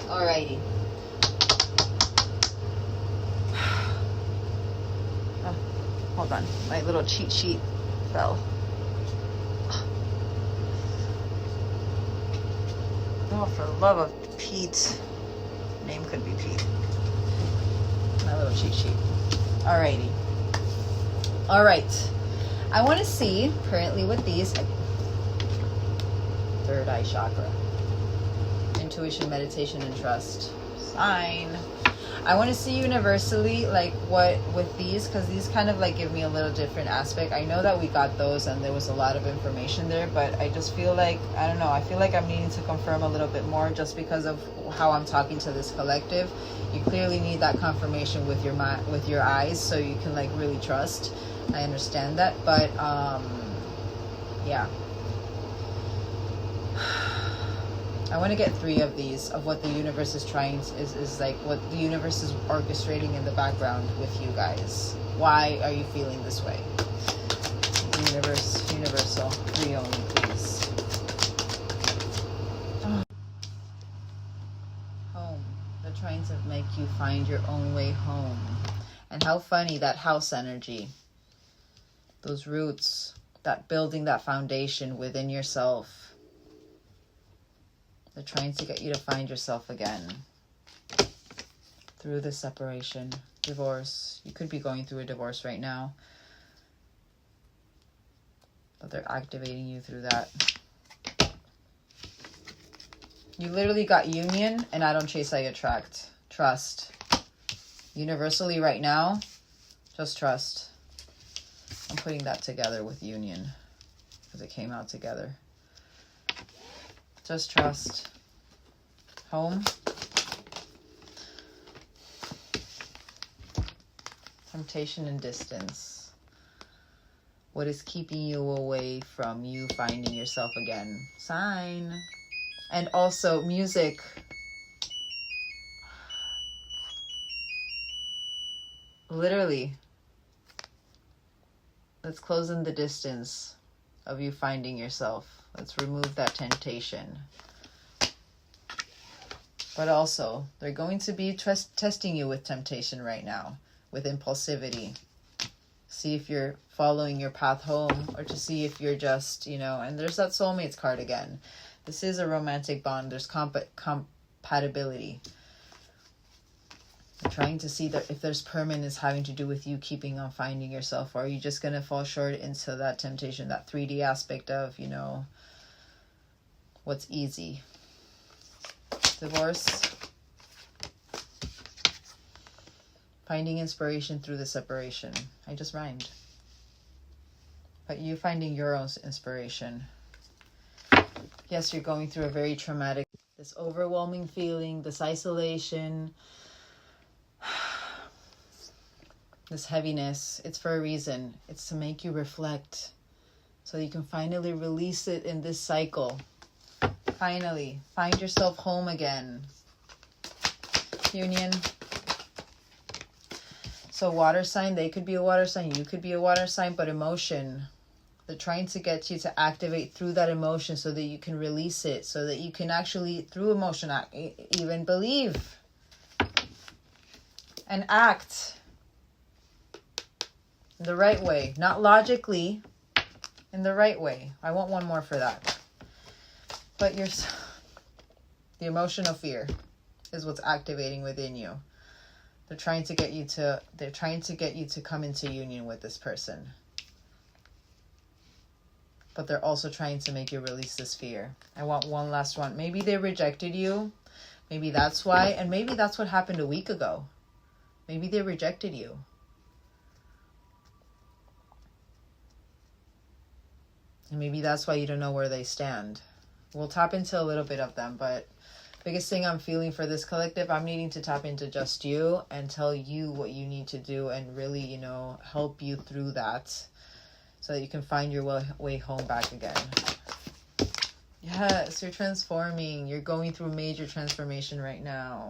Alrighty. Oh, hold on. My little cheat sheet fell. Oh, for the love of Pete. Name could be Pete. My little cheat sheet. Alrighty. All right, I want to see currently with these, third eye chakra, intuition, meditation, and trust. Sign. I want to see universally, like, what with these, because these kind of like give me a little different aspect. I know that we got those and there was a lot of information there, but I just feel like, I don't know, I feel like I'm needing to confirm a little bit more just because of how I'm talking to this collective. You clearly need that confirmation with your mind, with your eyes, so you can like really trust. I understand that, but yeah. I want to get 3 of these, of what the universe is trying to, is like what the universe is orchestrating in the background with you guys. Why are you feeling this way? Universal, 3 only, please. Home. They're trying to make you find your own way home. And how funny, that house energy. Those roots, that building that foundation within yourself. They're trying to get you to find yourself again. through the separation, divorce. You could be going through a divorce right now, but they're activating you through that. You literally got union, and I don't chase, I attract. Trust. Universally right now, just trust. I'm putting that together with union because it came out together. Just trust. Home. Temptation and distance. What is keeping you away from you finding yourself again? Sign. And also music. Literally. Let's close in the distance of you finding yourself. Let's remove that temptation. But also, they're going to be testing you with temptation right now, with impulsivity. See if you're following your path home, or to see if you're just, and there's that soulmates card again. This is a romantic bond. There's compatibility. They're trying to see that if there's permanence having to do with you keeping on finding yourself, or are you just going to fall short into that temptation, that 3D aspect of, what's easy. Divorce. Finding inspiration through the separation. I just rhymed. But you finding your own inspiration. Yes, you're going through a very traumatic, this overwhelming feeling, this isolation, this heaviness. It's for a reason. It's to make you reflect so you can finally release it in this cycle. Finally, find yourself home again. Union. So water sign, they could be a water sign, you could be a water sign, but emotion. They're trying to get you to activate through that emotion so that you can release it, so that you can actually, through emotion, even believe and act the right way. Not logically, in the right way. I want one more for that. But the emotional fear is what's activating within you. They're trying to get you to come into union with this person. But they're also trying to make you release this fear. I want one last one. Maybe they rejected you. Maybe that's why. And maybe that's what happened a week ago. Maybe they rejected you. And maybe that's why you don't know where they stand. We'll tap into a little bit of them, but biggest thing I'm feeling for this collective, I'm needing to tap into just you and tell you what you need to do and really, help you through that so that you can find your way home back again. Yes, you're transforming. You're going through major transformation right now.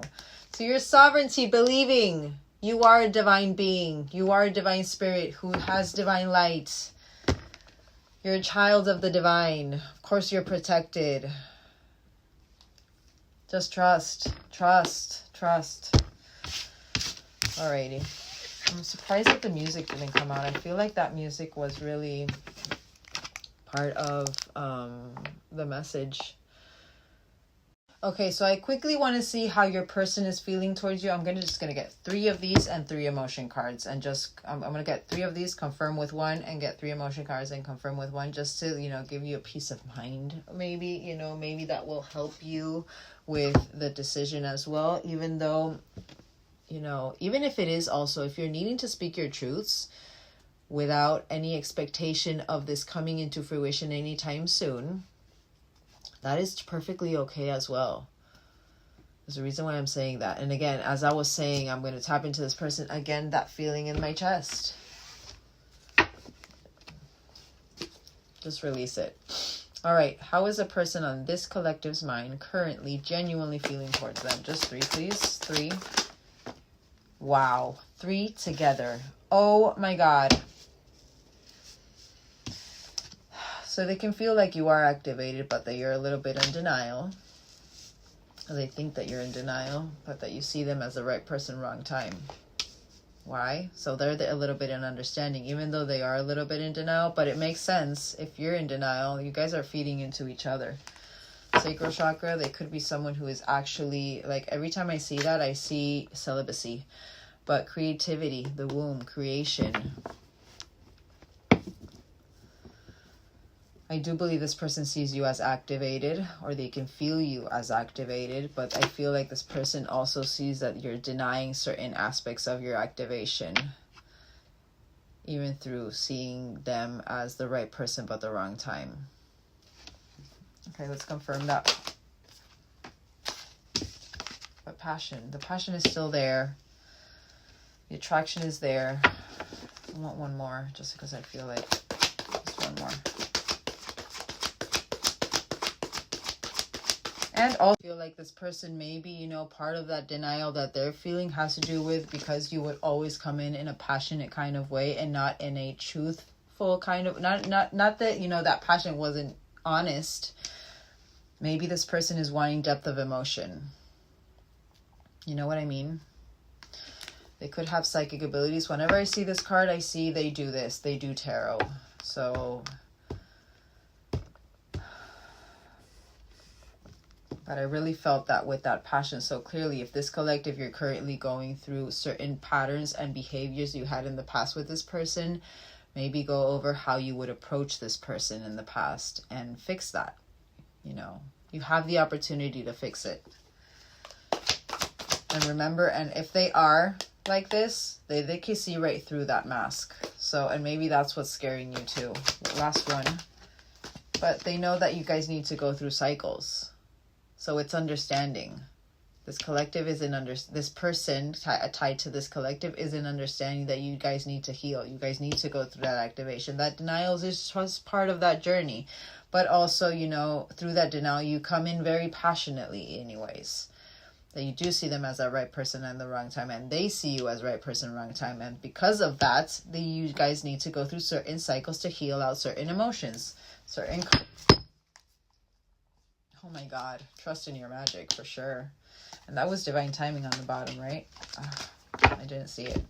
So your sovereignty, believing you are a divine being. You are a divine spirit who has divine light. You're a child of the divine. Of course, you're protected. Just trust. Alrighty. I'm surprised that the music didn't come out. I feel like that music was really part of the message. Okay, so I quickly want to see how your person is feeling towards you. I'm just gonna get 3 of these and 3 emotion cards, and I'm gonna get 3 of these, confirm with 1, and get 3 emotion cards and confirm with 1, just to give you a peace of mind. Maybe maybe that will help you with the decision as well. Even though even if it is also, if you're needing to speak your truths without any expectation of this coming into fruition anytime soon, that is perfectly okay as well. There's a reason why I'm saying that. And again, as I was saying, I'm going to tap into this person. Again, that feeling in my chest. Just release it. All right. How is a person on this collective's mind currently genuinely feeling towards them? Just 3, please. 3. Wow. 3 together. Oh my God. So they can feel like you are activated, but that you're a little bit in denial. Or they think that you're in denial, but that you see them as the right person, wrong time. Why? So they're a little bit in understanding, even though they are a little bit in denial, but it makes sense. If you're in denial, you guys are feeding into each other. Sacral chakra, they could be someone who is actually, like, every time I see that, I see celibacy. But creativity, the womb, creation. I do believe this person sees you as activated, or they can feel you as activated, but I feel like this person also sees that you're denying certain aspects of your activation, even through seeing them as the right person but the wrong time. Okay, let's confirm that. But passion, the passion is still there. The attraction is there. I want one more, just because I feel like just one more. And also feel like this person, maybe, you know, part of that denial that they're feeling has to do with because you would always come in a passionate kind of way and not in a truthful kind of, not that, you know, that passion wasn't honest. Maybe this person is wanting depth of emotion. You know what I mean? They could have psychic abilities. Whenever I see this card, I see they do this. They do tarot. So, but I really felt that with that passion so clearly. If this collective, you're currently going through certain patterns and behaviors you had in the past with this person, maybe go over how you would approach this person in the past and fix that. You know, you have the opportunity to fix it. And remember, and if they are like this, they can see right through that mask. So, and maybe that's what's scaring you too. Last one. But they know that you guys need to go through cycles. So it's understanding. This collective is this person tied to this collective is in understanding that you guys need to heal. You guys need to go through that activation. That denial is just part of that journey. But also, you know, through that denial, you come in very passionately anyways. That you do see them as the right person and the wrong time, and they see you as right person, wrong time. And because of that, you guys need to go through certain cycles to heal out certain emotions. Oh my God, trust in your magic for sure. And that was divine timing on the bottom, right? I didn't see it.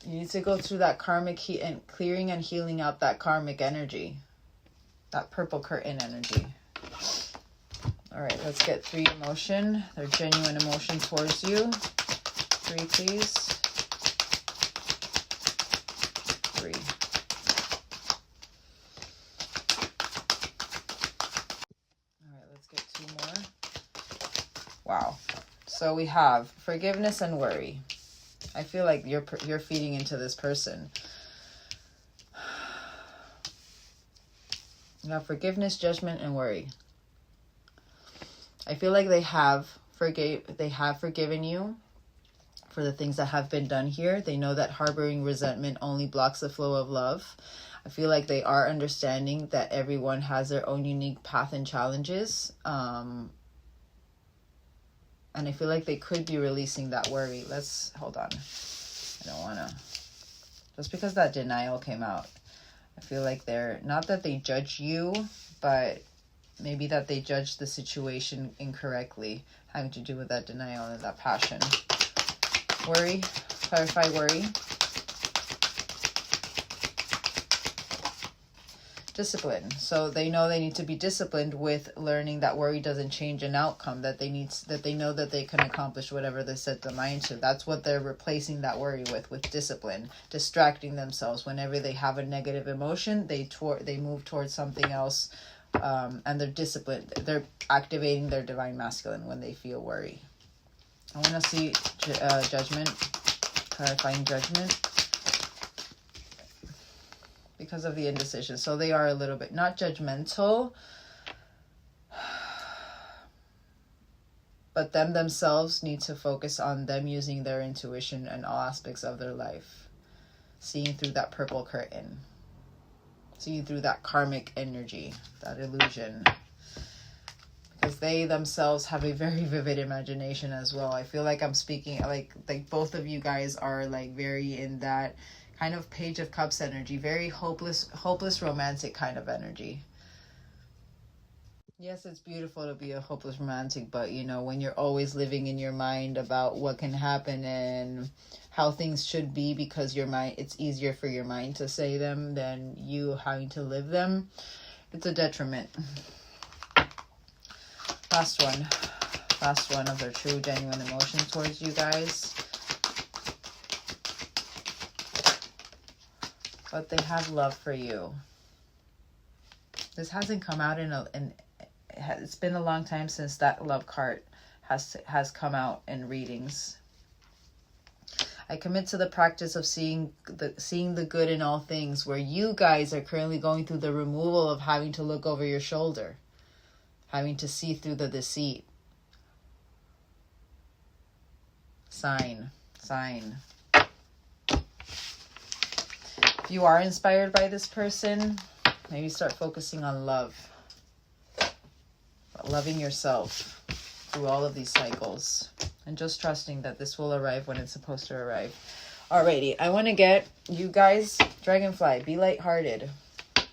You need to go through that karmic and clearing and healing out that karmic energy, that purple curtain energy. All right, let's get 3 emotion. Their genuine emotion towards you. 3, please. 3. All right, let's get 2 more. Wow. So we have forgiveness and worry. I feel like you're feeding into this person. You have forgiveness, judgment, and worry. I feel like they have forgiven you for the things that have been done here. They know that harboring resentment only blocks the flow of love. I feel like they are understanding that everyone has their own unique path and challenges. And I feel like they could be releasing that worry. Let's hold on. I don't want to. Just because that denial came out, I feel like they're not that they judge you, but maybe that they judged the situation incorrectly, having to do with that denial and that passion. Worry. Clarify worry. Discipline. So they know they need to be disciplined with learning that worry doesn't change an outcome, that they know that they can accomplish whatever they set their mind to. That's what they're replacing that worry with discipline, distracting themselves. Whenever they have a negative emotion, they move towards something else. And they're disciplined. They're activating their divine masculine when they feel worry. I want to see judgment, clarifying judgment, because of the indecision. So they are a little bit not judgmental, but themselves need to focus on them using their intuition in all aspects of their life, seeing through that purple curtain. See through that karmic energy, that illusion. Because they themselves have a very vivid imagination as well. I feel like I'm speaking, like both of you guys are like very in that kind of Page of Cups energy. Very hopeless romantic kind of energy. Yes, it's beautiful to be a hopeless romantic, but you know, when you're always living in your mind about what can happen and how things should be, because your mind, it's easier for your mind to say them than you having to live them. It's a detriment. Last one. Last one of their true, genuine emotion towards you guys. But they have love for you. This hasn't come out it's been a long time since that love card has come out in readings. I commit to the practice of seeing the good in all things, where you guys are currently going through the removal of having to look over your shoulder, having to see through the deceit. Sign. If you are inspired by this person, maybe start focusing on love. Loving yourself through all of these cycles. And just trusting that this will arrive when it's supposed to arrive. Alrighty, I want to get you guys, Dragonfly, be lighthearted.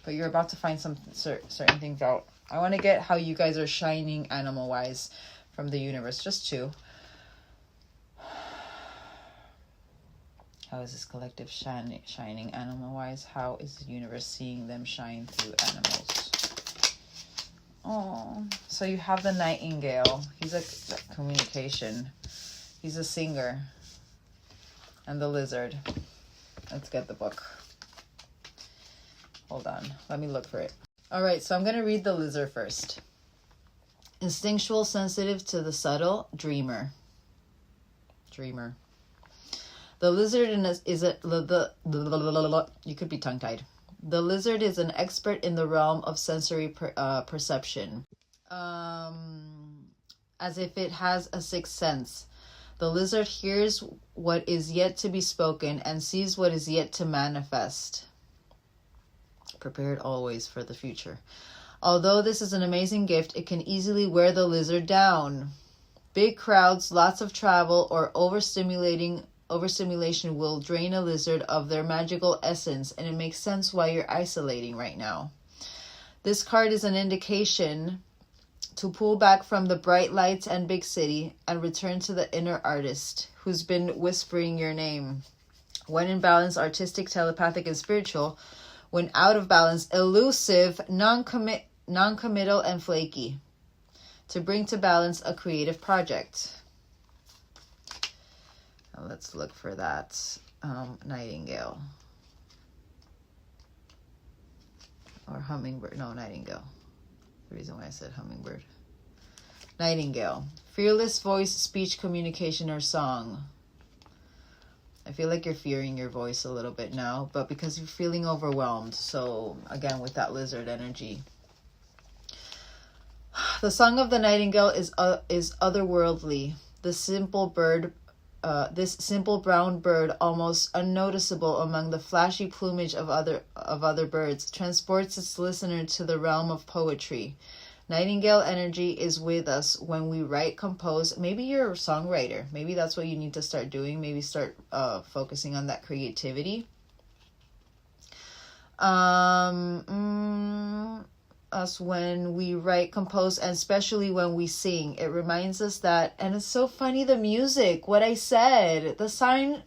But you're about to find some certain things out. I want to get how you guys are shining animal-wise from the universe. Just two. How is this collective shining animal-wise? How is the universe seeing them shine through animals? Oh, so you have the nightingale. He's a communication. He's a singer. And the lizard. Let's get the book. Hold on. Let me look for it. All right, so I'm going to read the lizard first. Instinctual, sensitive to the subtle, dreamer. The lizard you could be tongue-tied. The lizard is an expert in the realm of sensory perception. As if it has a sixth sense. The lizard hears what is yet to be spoken and sees what is yet to manifest. Prepared always for the future. Although this is an amazing gift, it can easily wear the lizard down. Big crowds, lots of travel, or overstimulation will drain a lizard of their magical essence, and it makes sense why you're isolating right now. This card is an indication to pull back from the bright lights and big city and return to the inner artist who's been whispering your name. When in balance, artistic, telepathic, and spiritual. When out of balance, elusive, non-committal, and flaky. To bring to balance a creative project. Let's look for that. Nightingale. Or hummingbird. No, nightingale. The reason why I said hummingbird. Nightingale. Fearless voice, speech, communication, or song. I feel like you're fearing your voice a little bit now, but because you're feeling overwhelmed. So, again, with that lizard energy. The song of the nightingale is otherworldly. This simple brown bird, almost unnoticeable among the flashy plumage of other birds, transports its listener to the realm of poetry. Nightingale energy is with us when we write, compose. Maybe you're a songwriter. Maybe that's what you need to start doing. Maybe start focusing on that creativity. Us when we write, compose, and especially when we sing. It reminds us that, and it's so funny, the music, what I said, the sign,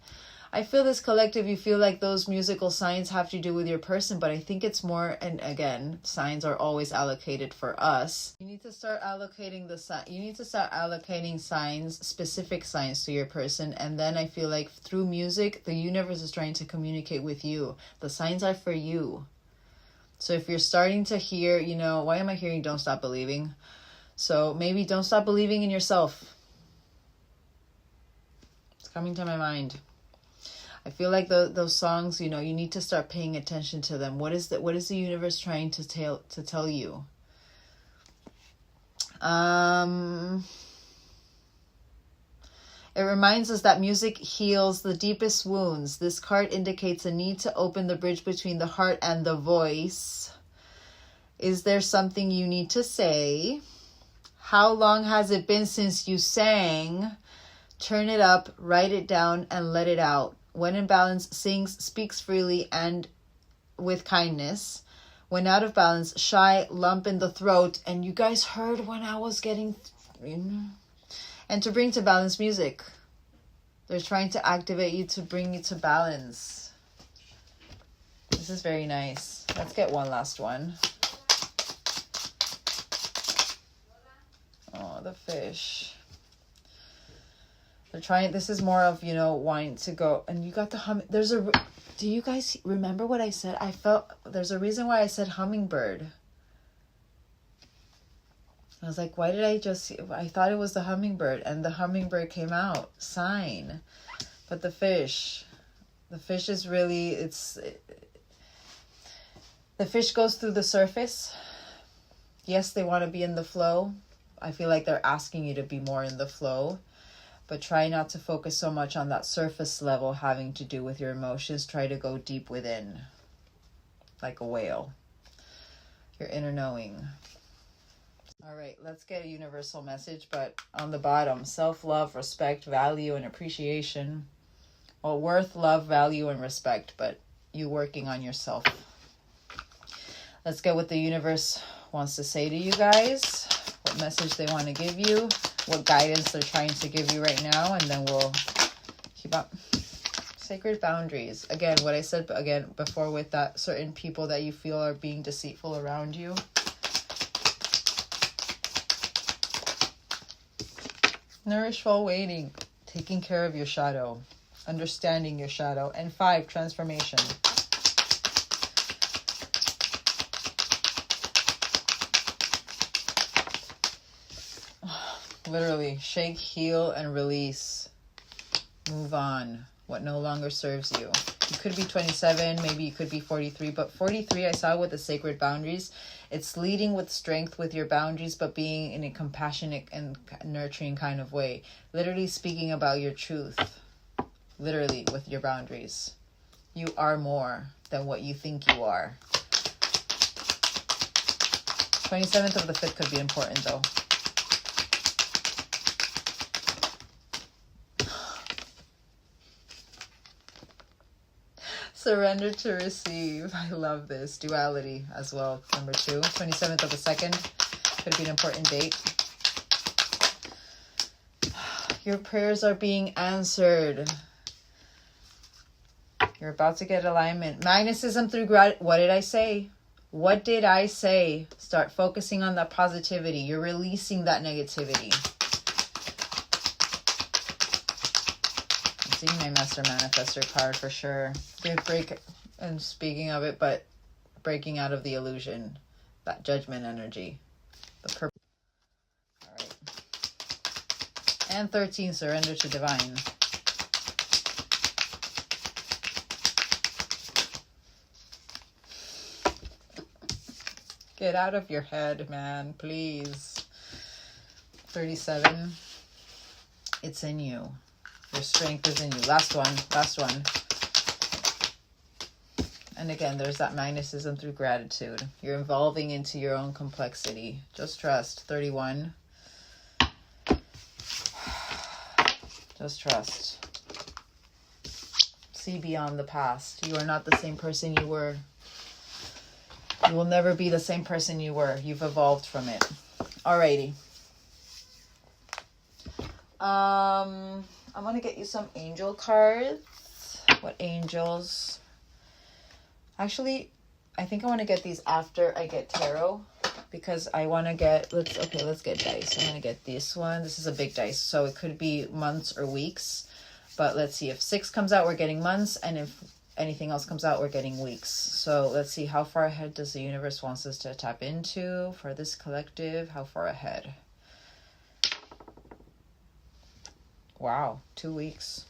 I feel this collective, you feel like those musical signs have to do with your person, but I think it's more, and again, signs are always allocated for us. You need to start allocating signs, specific signs to your person, and then I feel like through music, the universe is trying to communicate with you. The signs are for you. So if you're starting to hear, why am I hearing don't stop believing? So maybe don't stop believing in yourself. It's coming to my mind. I feel like those songs, you need to start paying attention to them. What is the universe trying to tell you? It reminds us that music heals the deepest wounds. This card indicates a need to open the bridge between the heart and the voice. Is there something you need to say? How long has it been since you sang? Turn it up, write it down, and let it out. When in balance, sings, speaks freely and with kindness. When out of balance, shy, lump in the throat. And you guys heard when I was getting... And to bring to balance music. They're trying to activate you to bring you to balance. This is very nice. Let's get one last one. the fish. They're trying, this is more of, you know, wanting to go, and you got the do you guys remember what I said? I felt, there's a reason why I said hummingbird. I was like, why did I thought it was the hummingbird, and the hummingbird came out, sign. But the fish is really, the fish goes through the surface. Yes, they want to be in the flow. I feel like they're asking you to be more in the flow. But try not to focus so much on that surface level having to do with your emotions. Try to go deep within, like a whale. Your inner knowing. All right, let's get a universal message. But on the bottom, self-love, respect, value, and appreciation. Well, worth, love, value, and respect. But you working on yourself. Let's get what the universe wants to say to you guys. What message they want to give you. What guidance they're trying to give you right now, and then we'll keep up. Sacred boundaries. Again, what I said again before with that certain people that you feel are being deceitful around you. Nourish while waiting. Taking care of your shadow. Understanding your shadow. And 5, transformation. Literally, shake, heal, and release. Move on. What no longer serves you. You could be 27, maybe you could be 43, but 43 I saw with the sacred boundaries. It's leading with strength with your boundaries, but being in a compassionate and nurturing kind of way. Literally speaking about your truth. Literally with your boundaries. You are more than what you think you are. 27th of the 5th could be important though. Surrender to receive. I love this. Duality as well. Number 2. 27th of the 2nd. Could be an important date. Your prayers are being answered. You're about to get alignment. Magnetism through gratitude. What did I say? What did I say? Start focusing on that positivity. You're releasing that negativity. Seeing my Master Manifestor card for sure. Good break, and speaking of it, but breaking out of the illusion, that judgment energy, the purple. All right. And 13, surrender to divine. Get out of your head, man, please. 37, it's in you. Your strength is in you. Last one. And again, there's that magnetism through gratitude. You're evolving into your own complexity. Just trust. 31. Just trust. See beyond the past. You are not the same person you were. You will never be the same person you were. You've evolved from it. Alrighty. I'm going to get you some angel cards. What angels? Actually, I think I want to get these after I get tarot. Because I want to get... Let's get dice. I'm going to get this one. This is a big dice. So it could be months or weeks. But let's see. If 6 comes out, we're getting months. And if anything else comes out, we're getting weeks. So let's see. How far ahead does the universe wants us to tap into for this collective? How far ahead? Wow, 2 weeks.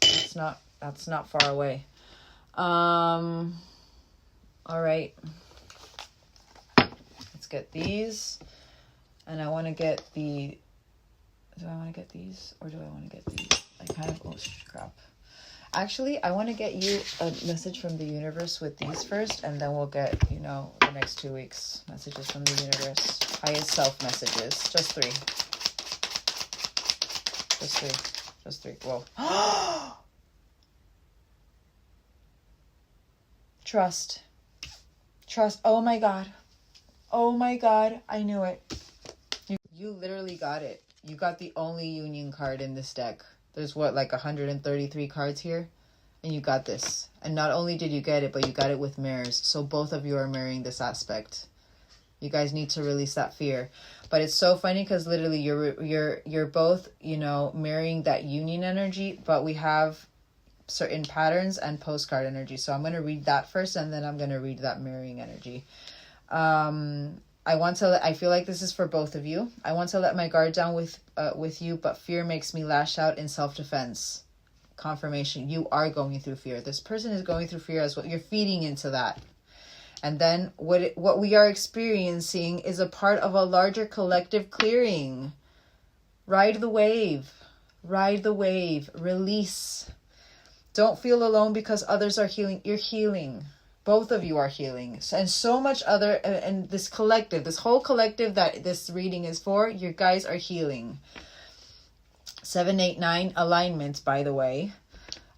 That's not far away. All right. Let's get these. And I want to get do I want to get these or do I want to get these? Crap. Actually, I want to get you a message from the universe with these first, and then we'll get, the next 2 weeks messages from the universe. Highest self messages. Just 3. Just 3. Whoa. Trust. Oh my God. I knew it. You literally got it. You got the only union card in this deck. There's 133 cards here. And you got this. And not only did you get it, but you got it with mirrors. So both of you are mirroring this aspect. You guys need to release that fear. But it's so funny because literally you're both, you know, mirroring that union energy, but we have certain patterns and postcard energy. So I'm going to read that first, and then I'm going to read that mirroring energy. I feel like this is for both of you. I want to let my guard down with you, but fear makes me lash out in self-defense. Confirmation. You are going through fear. This person is going through fear as well. You're feeding into that. And then what we are experiencing is a part of a larger collective clearing. Ride the wave. Ride the wave. Release. Don't feel alone because others are healing. You're healing. Both of you are healing. And so much other, and this collective, this whole collective that this reading is for, you guys are healing. 7, 8, 9 alignments, by the way.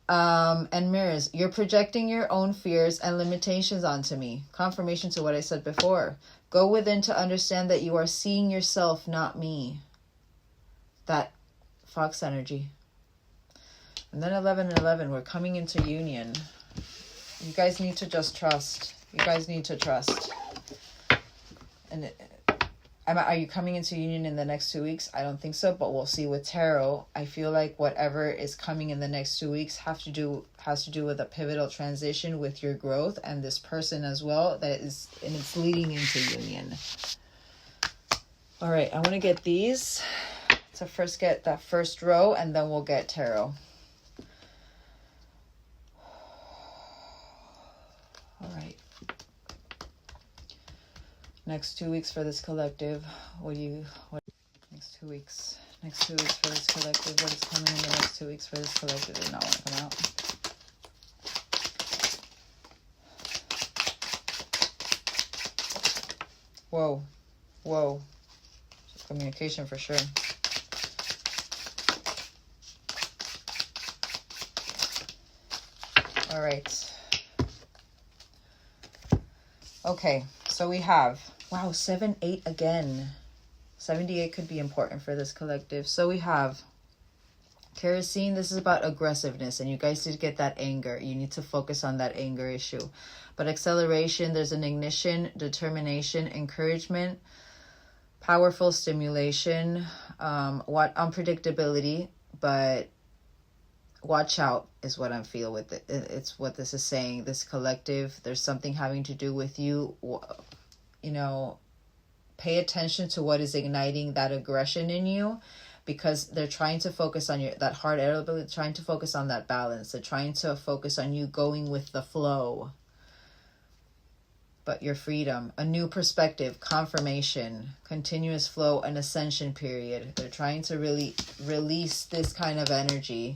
And mirrors. You're projecting your own fears and limitations onto me. Confirmation to what I said before. Go within to understand that you are seeing yourself, not me. That Fox energy. And then 11 and 11, we're coming into union. You guys need to just trust. You guys need to trust. And are you coming into union in the next 2 weeks? I don't think so, but we'll see with tarot. I feel like whatever is coming in the next 2 weeks has to do with a pivotal transition with your growth and this person as well. And it's leading into union. All right, I want to get these. So first get that first row, and then we'll get tarot. All right. Next 2 weeks for this collective. Next 2 weeks? Next 2 weeks for this collective. What is coming in the next 2 weeks for this collective? Did not want to come out. Whoa. Whoa. Communication for sure. All right. Okay, so we have, wow, 7, 8 again. 78 could be important for this collective. So we have kerosene. This is about aggressiveness, and you guys did get that anger. You need to focus on that anger issue. But acceleration, there's an ignition, determination, encouragement, powerful stimulation, unpredictability, but watch out is what I'm feeling with it. It's what this is saying. This collective, there's something having to do with you. You know, pay attention to what is igniting that aggression in you, because they're trying to focus on that hard air ability, trying to focus on that balance. They're trying to focus on you going with the flow. But your freedom, a new perspective, confirmation, continuous flow, an ascension period. They're trying to really release this kind of energy,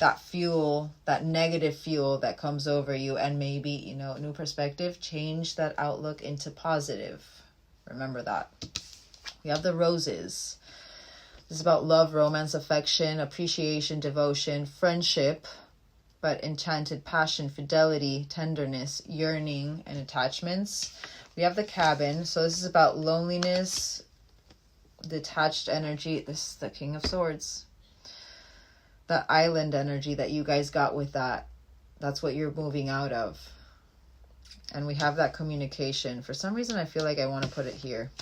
that fuel, that negative fuel that comes over you, and maybe, you know, new perspective, change that outlook into positive. Remember that. We have the roses. This is about love, romance, affection, appreciation, devotion, friendship, but enchanted passion, fidelity, tenderness, yearning, and attachments. We have the cabin. So this is about loneliness, detached energy. This is the King of Swords. The island energy that you guys got with that. That's what you're moving out of. And we have that communication. For some reason, I feel like I want to put it here.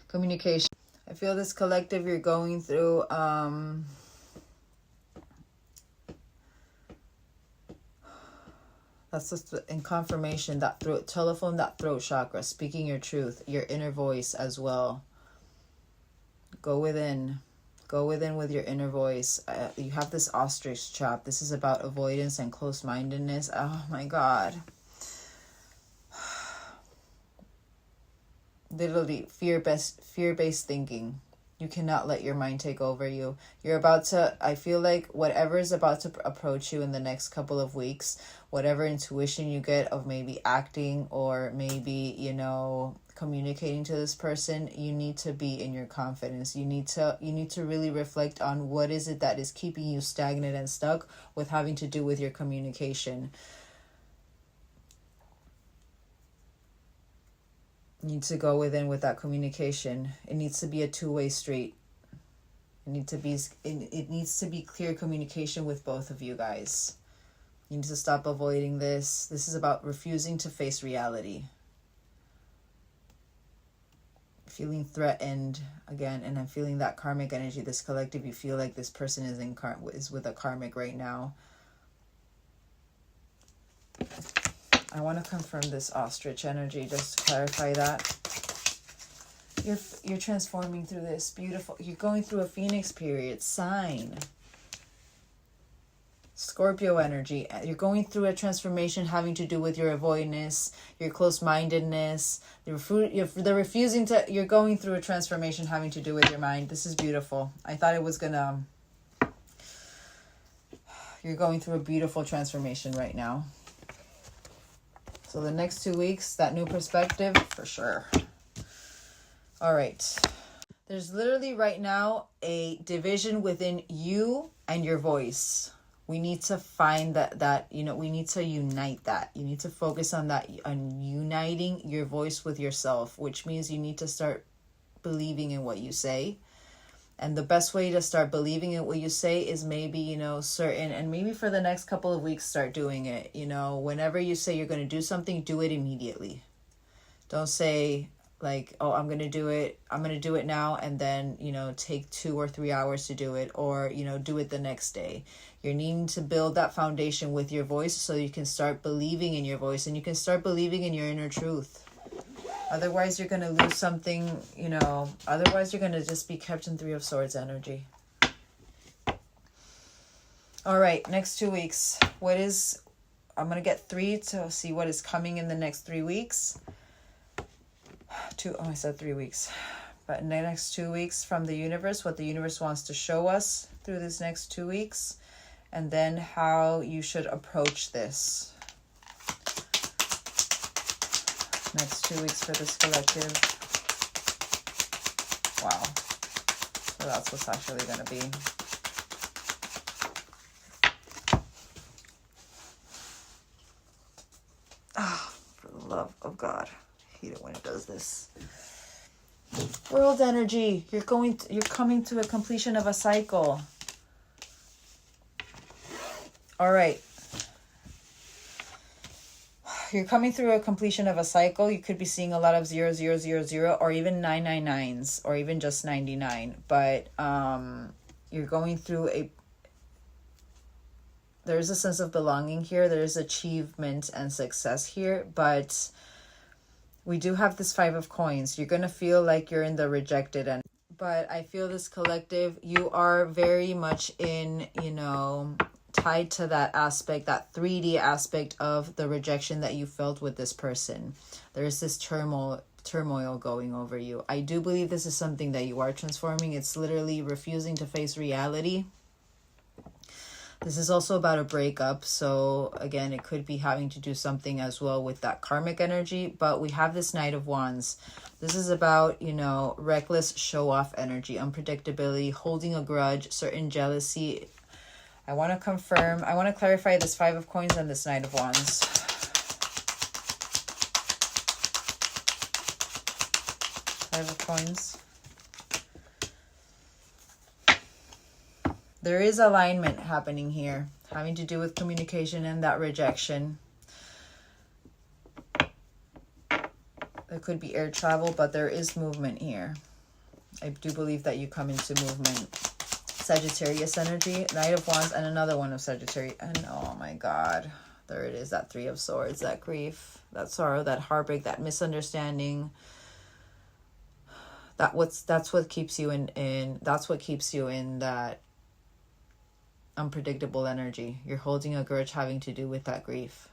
Communication. I feel this collective you're going through, that's just in confirmation, that throat, telephone, that throat chakra, speaking your truth, your inner voice as well. Go within. Go within with your inner voice. You have this ostrich chop. This is about avoidance and close-mindedness. Oh my God. Literally fear-based thinking. You cannot let your mind take over you. You're about to, I feel like whatever is about to approach you in the next couple of weeks, whatever intuition you get of maybe acting or maybe, you know, communicating to this person, you need to be in your confidence. You need to really reflect on what is it that is keeping you stagnant and stuck with having to do with your communication. You need to go within with that communication. It needs to be a two-way street. It needs to be clear communication with both of you guys. You need to stop avoiding this. This is about refusing to face reality. feeling threatened again, and I'm feeling that karmic energy. This collective, you feel like this person is with a karmic right now. I want to confirm this ostrich energy just to clarify that. You're transforming through this. Beautiful. You're going through a phoenix period. Sign. Scorpio energy. You're going through a transformation having to do with your avoidance, your close-mindedness, the refusing to... You're going through a transformation having to do with your mind. This is beautiful. I thought it was gonna... You're going through a beautiful transformation right now. So the next 2 weeks, that new perspective, for sure. All right. There's literally right now a division within you and your voice. We need to find that, we need to unite that. You need to focus on that, on uniting your voice with yourself, which means you need to start believing in what you say. And the best way to start believing in what you say is maybe, certain, and maybe for the next couple of weeks, start doing it. Whenever you say you're going to do something, do it immediately. Don't say like, oh, I'm going to do it now, and then, take 2 or 3 hours to do it, or, do it the next day. You're needing to build that foundation with your voice so you can start believing in your voice, and you can start believing in your inner truth. Otherwise, you're going to lose something, otherwise you're going to just be kept in 3 of Swords energy. All right, next 2 weeks. I'm going to get 3 to see what is coming in the next 3 weeks. I said 3 weeks. But in the next 2 weeks from the universe, what the universe wants to show us through this next 2 weeks. And then how you should approach this. Next 2 weeks for this collective. Wow. So that's what's actually going to be. For the love of God. I hate it when it does this. World energy. You're coming to a completion of a cycle. All right. You're coming through a completion of a cycle. You could be seeing a lot of 0, 0, 0, 0, or even 999s, or even just 99. But you're going through there's a sense of belonging here. There's achievement and success here. But we do have this 5 of coins. You're going to feel like you're in the rejected end. But I feel this collective, you are very much in, tied to that aspect, that 3D aspect of the rejection that you felt with this person. There's this turmoil going over you. I do believe this is something that you are transforming. It's literally refusing to face reality. This is also about a breakup. So again, it could be having to do something as well with that karmic energy. But we have this Knight of Wands. This is about, reckless show-off energy, unpredictability, holding a grudge, certain jealousy. I want to clarify this 5 of coins and this Knight of Wands. Five of coins. There is alignment happening here, having to do with communication and that rejection. There could be air travel, but there is movement here. I do believe that you come into movement. Sagittarius energy, Knight of Wands, and another one of Sagittarius. And oh my God, there it is, that 3 of Swords, that grief, that sorrow, that heartbreak, that misunderstanding. That's what keeps you in that unpredictable energy. You're holding a grudge having to do with that grief.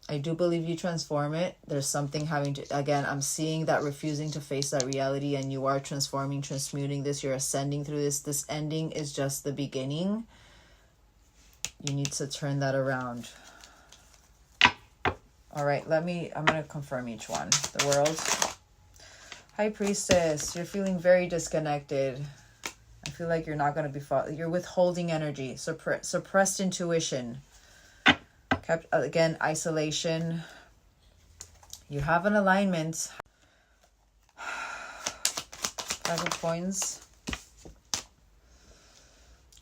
I do believe you transform it. There's something having to, again, I'm seeing that refusing to face that reality, and you are transforming, transmuting this. You're ascending through this. This ending is just the beginning. You need to turn that around. All right, I'm going to confirm each one. The World. High Priestess, you're feeling very disconnected. I feel like you're not going to be, you're withholding energy, suppressed intuition. Kept, again, isolation. You have an alignment. 5 of Coins.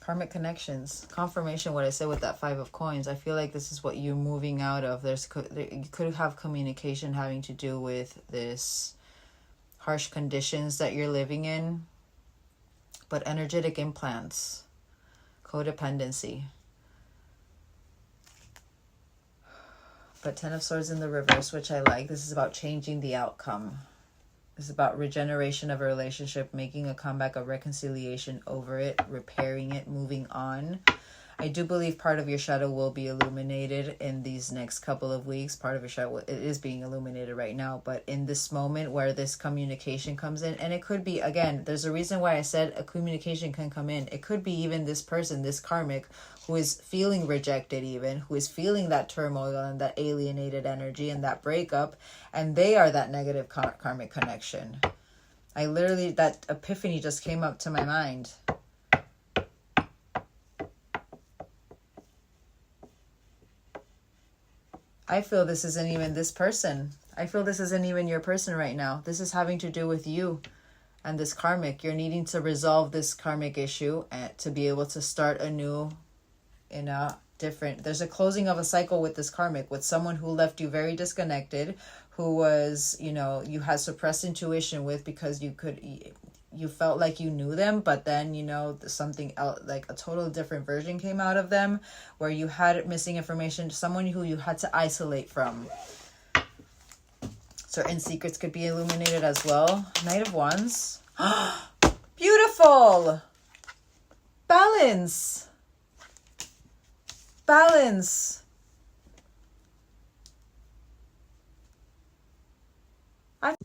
Karmic connections. Confirmation what I said with that 5 of coins. I feel like this is what you're moving out of. You could have communication having to do with this harsh conditions that you're living in. But energetic implants. Codependency. But 10 of Swords in the reverse, which I like. This is about changing the outcome. This is about regeneration of a relationship, making a comeback, a reconciliation over it, repairing it, moving on. I do believe part of your shadow will be illuminated in these next couple of weeks. Part of your shadow, it is being illuminated right now, but in this moment where this communication comes in, and it could be, again, there's a reason why I said a communication can come in. It could be even this person, this karmic, who is feeling rejected even, who is feeling that turmoil and that alienated energy and that breakup, and they are that negative karmic connection. I literally, that epiphany just came up to my mind. I feel this isn't even this person. I feel this isn't even your person right now. This is having to do with you and this karmic. You're needing to resolve this karmic issue and to be able to start anew in a different... There's a closing of a cycle with this karmic, with someone who left you very disconnected, who was, you know, you had suppressed intuition with because you felt like you knew them, but then, you know, something else, like a total different version came out of them where you had missing information, someone who you had to isolate from. Certain secrets could be illuminated as well. Knight of Wands. Beautiful! Balance! Balance!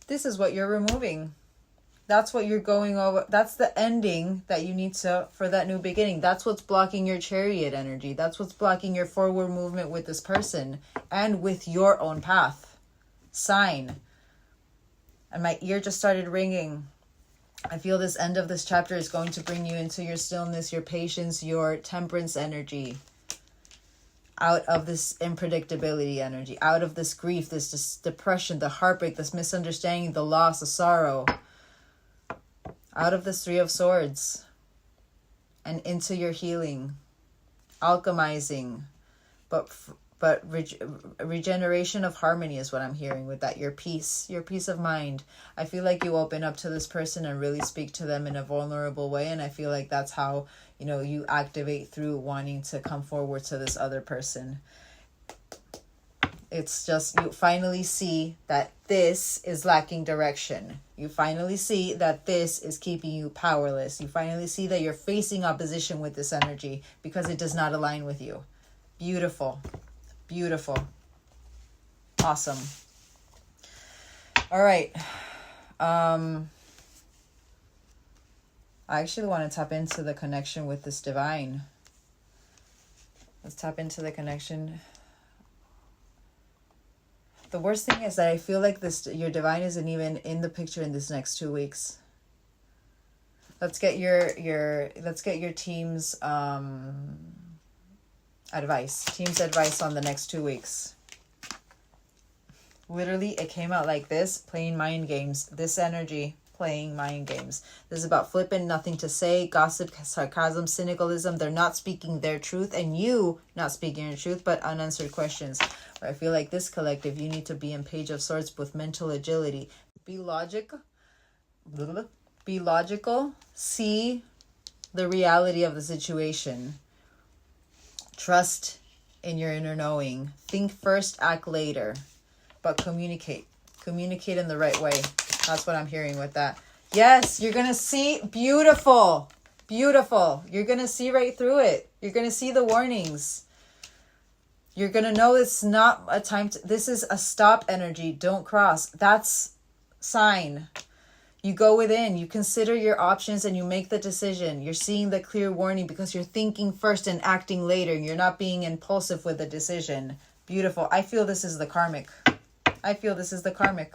This is what you're removing. That's what you're going over. That's the ending that you need to, for that new beginning. That's what's blocking your Chariot energy. That's what's blocking your forward movement with this person and with your own path. Sign. And my ear just started ringing. I feel this end of this chapter is going to bring you into your stillness, your patience, your temperance energy. Out of this unpredictability energy. Out of this grief, this depression, the heartbreak, this misunderstanding, the loss, the sorrow. Out of this 3 of Swords and into your healing, alchemizing, but regeneration of harmony is what I'm hearing with that. Your peace of mind. I feel like you open up to this person and really speak to them in a vulnerable way, and I feel like that's how, you know, you activate through wanting to come forward to this other person. It's just, you finally see that this is lacking direction. You finally see that this is keeping you powerless. You finally see that you're facing opposition with this energy because it does not align with you. Beautiful. Beautiful. Awesome. All right. I actually want to tap into the connection with this divine. Let's tap into the connection. The worst thing is that I feel like your divine isn't even in the picture in this next 2 weeks. Let's get your team's advice. Team's advice on the next 2 weeks. Literally, it came out like this, playing mind games. This energy, playing mind games. This is about flipping, nothing to say, gossip, sarcasm, cynicalism. They're not speaking their truth, and you not speaking your truth, but unanswered questions. I feel like this collective, you need to be in Page of Swords with mental agility. Be logical. See the reality of the situation. Trust in your inner knowing. Think first, act later. But communicate. Communicate in the right way. That's what I'm hearing with that. Yes, you're going to see. Beautiful. Beautiful. You're going to see right through it. You're going to see the warnings. You're going to know it's not a time to... This is a stop energy. Don't cross. That's sign. You go within. You consider your options and you make the decision. You're seeing the clear warning because you're thinking first and acting later. You're not being impulsive with the decision. Beautiful. I feel this is the karmic. I feel this is the karmic.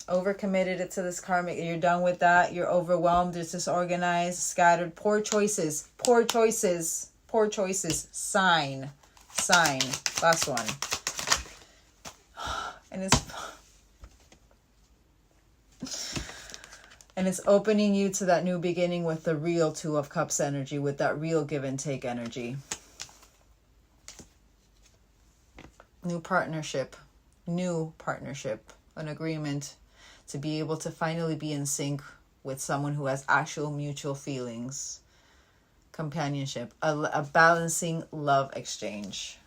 Overcommitted it to this karmic. You're done with that. You're overwhelmed. It's disorganized, scattered. Poor choices. Poor choices. Poor choices. Sign. Sign. Last one. And And it's opening you to that new beginning with the real Two of Cups energy, with that real give and take energy. New partnership, an agreement to be able to finally be in sync with someone who has actual mutual feelings, companionship, a balancing love exchange.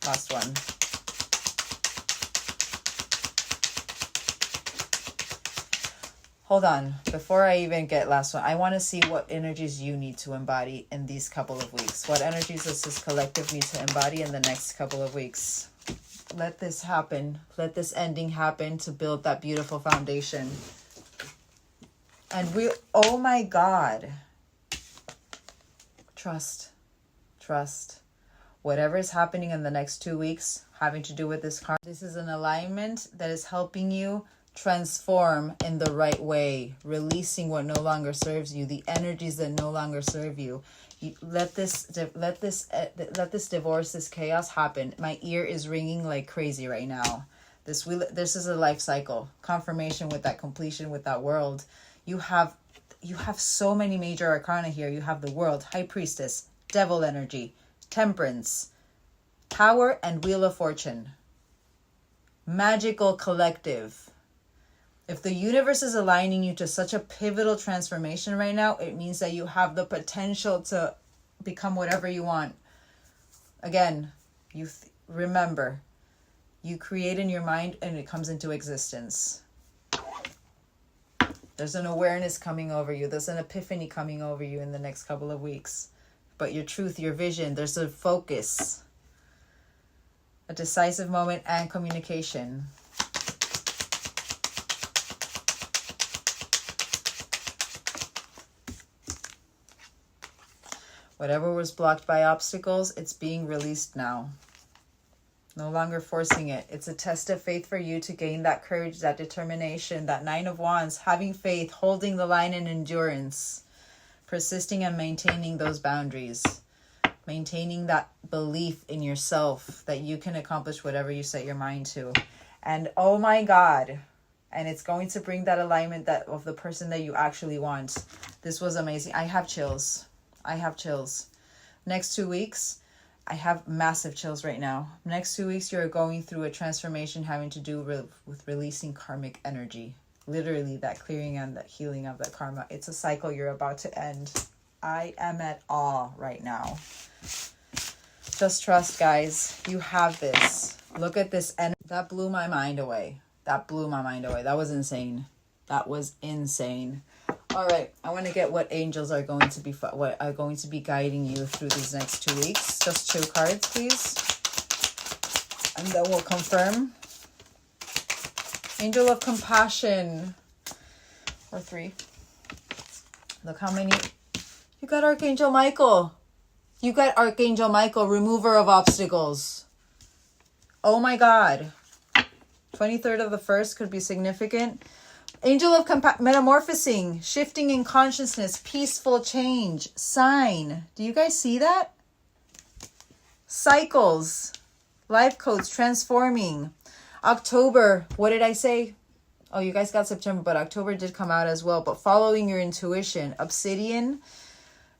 Last one. Hold on, before I even get last one, I want to see what energies you need to embody in these couple of weeks. What energies does this collective need to embody in the next couple of weeks? Let this happen. Let this ending happen to build that beautiful foundation. And oh my God. Trust. Whatever is happening in the next 2 weeks, having to do with this card, this is an alignment that is helping you transform in the right way, releasing what no longer serves you, the energies that no longer serve you. Let this divorce, this chaos happen. My ear is ringing like crazy right now. This is a life cycle. Confirmation with that completion, with that world. You have so many major arcana here. You have the World, High Priestess, Devil energy, Temperance, Power, and Wheel of Fortune. Magical collective. If the universe is aligning you to such a pivotal transformation right now, it means that you have the potential to become whatever you want. Again, remember, you create in your mind and it comes into existence. There's an awareness coming over you. There's an epiphany coming over you in the next couple of weeks. But your truth, your vision, there's a focus, a decisive moment, and communication. Whatever was blocked by obstacles, it's being released now. No longer forcing it. It's a test of faith for you to gain that courage, that determination, that 9 of Wands, having faith, holding the line in endurance, persisting and maintaining those boundaries, maintaining that belief in yourself that you can accomplish whatever you set your mind to. And oh my God, and it's going to bring that alignment that of the person that you actually want. This was amazing. I have chills. Next 2 weeks, I have massive chills right now. Next 2 weeks, you're going through a transformation having to do with releasing karmic energy. Literally that clearing and that healing of that karma. It's a cycle you're about to end. I am at awe right now. Just trust, guys. You have this. Look at this. And that blew my mind away. That was insane. All right, I want to get what angels are going to be guiding you through these next 2 weeks. Just 2 cards, please. And then we'll confirm. Angel of Compassion. Or 3. Look how many. You got Archangel Michael. Remover of obstacles. Oh my God. 23rd of the 1st could be significant. Angel of Metamorphosing, shifting in consciousness, peaceful change, sign. Do you guys see that? Cycles, life codes, transforming. October, what did I say? Oh, you guys got September, but October did come out as well. But following your intuition, Obsidian.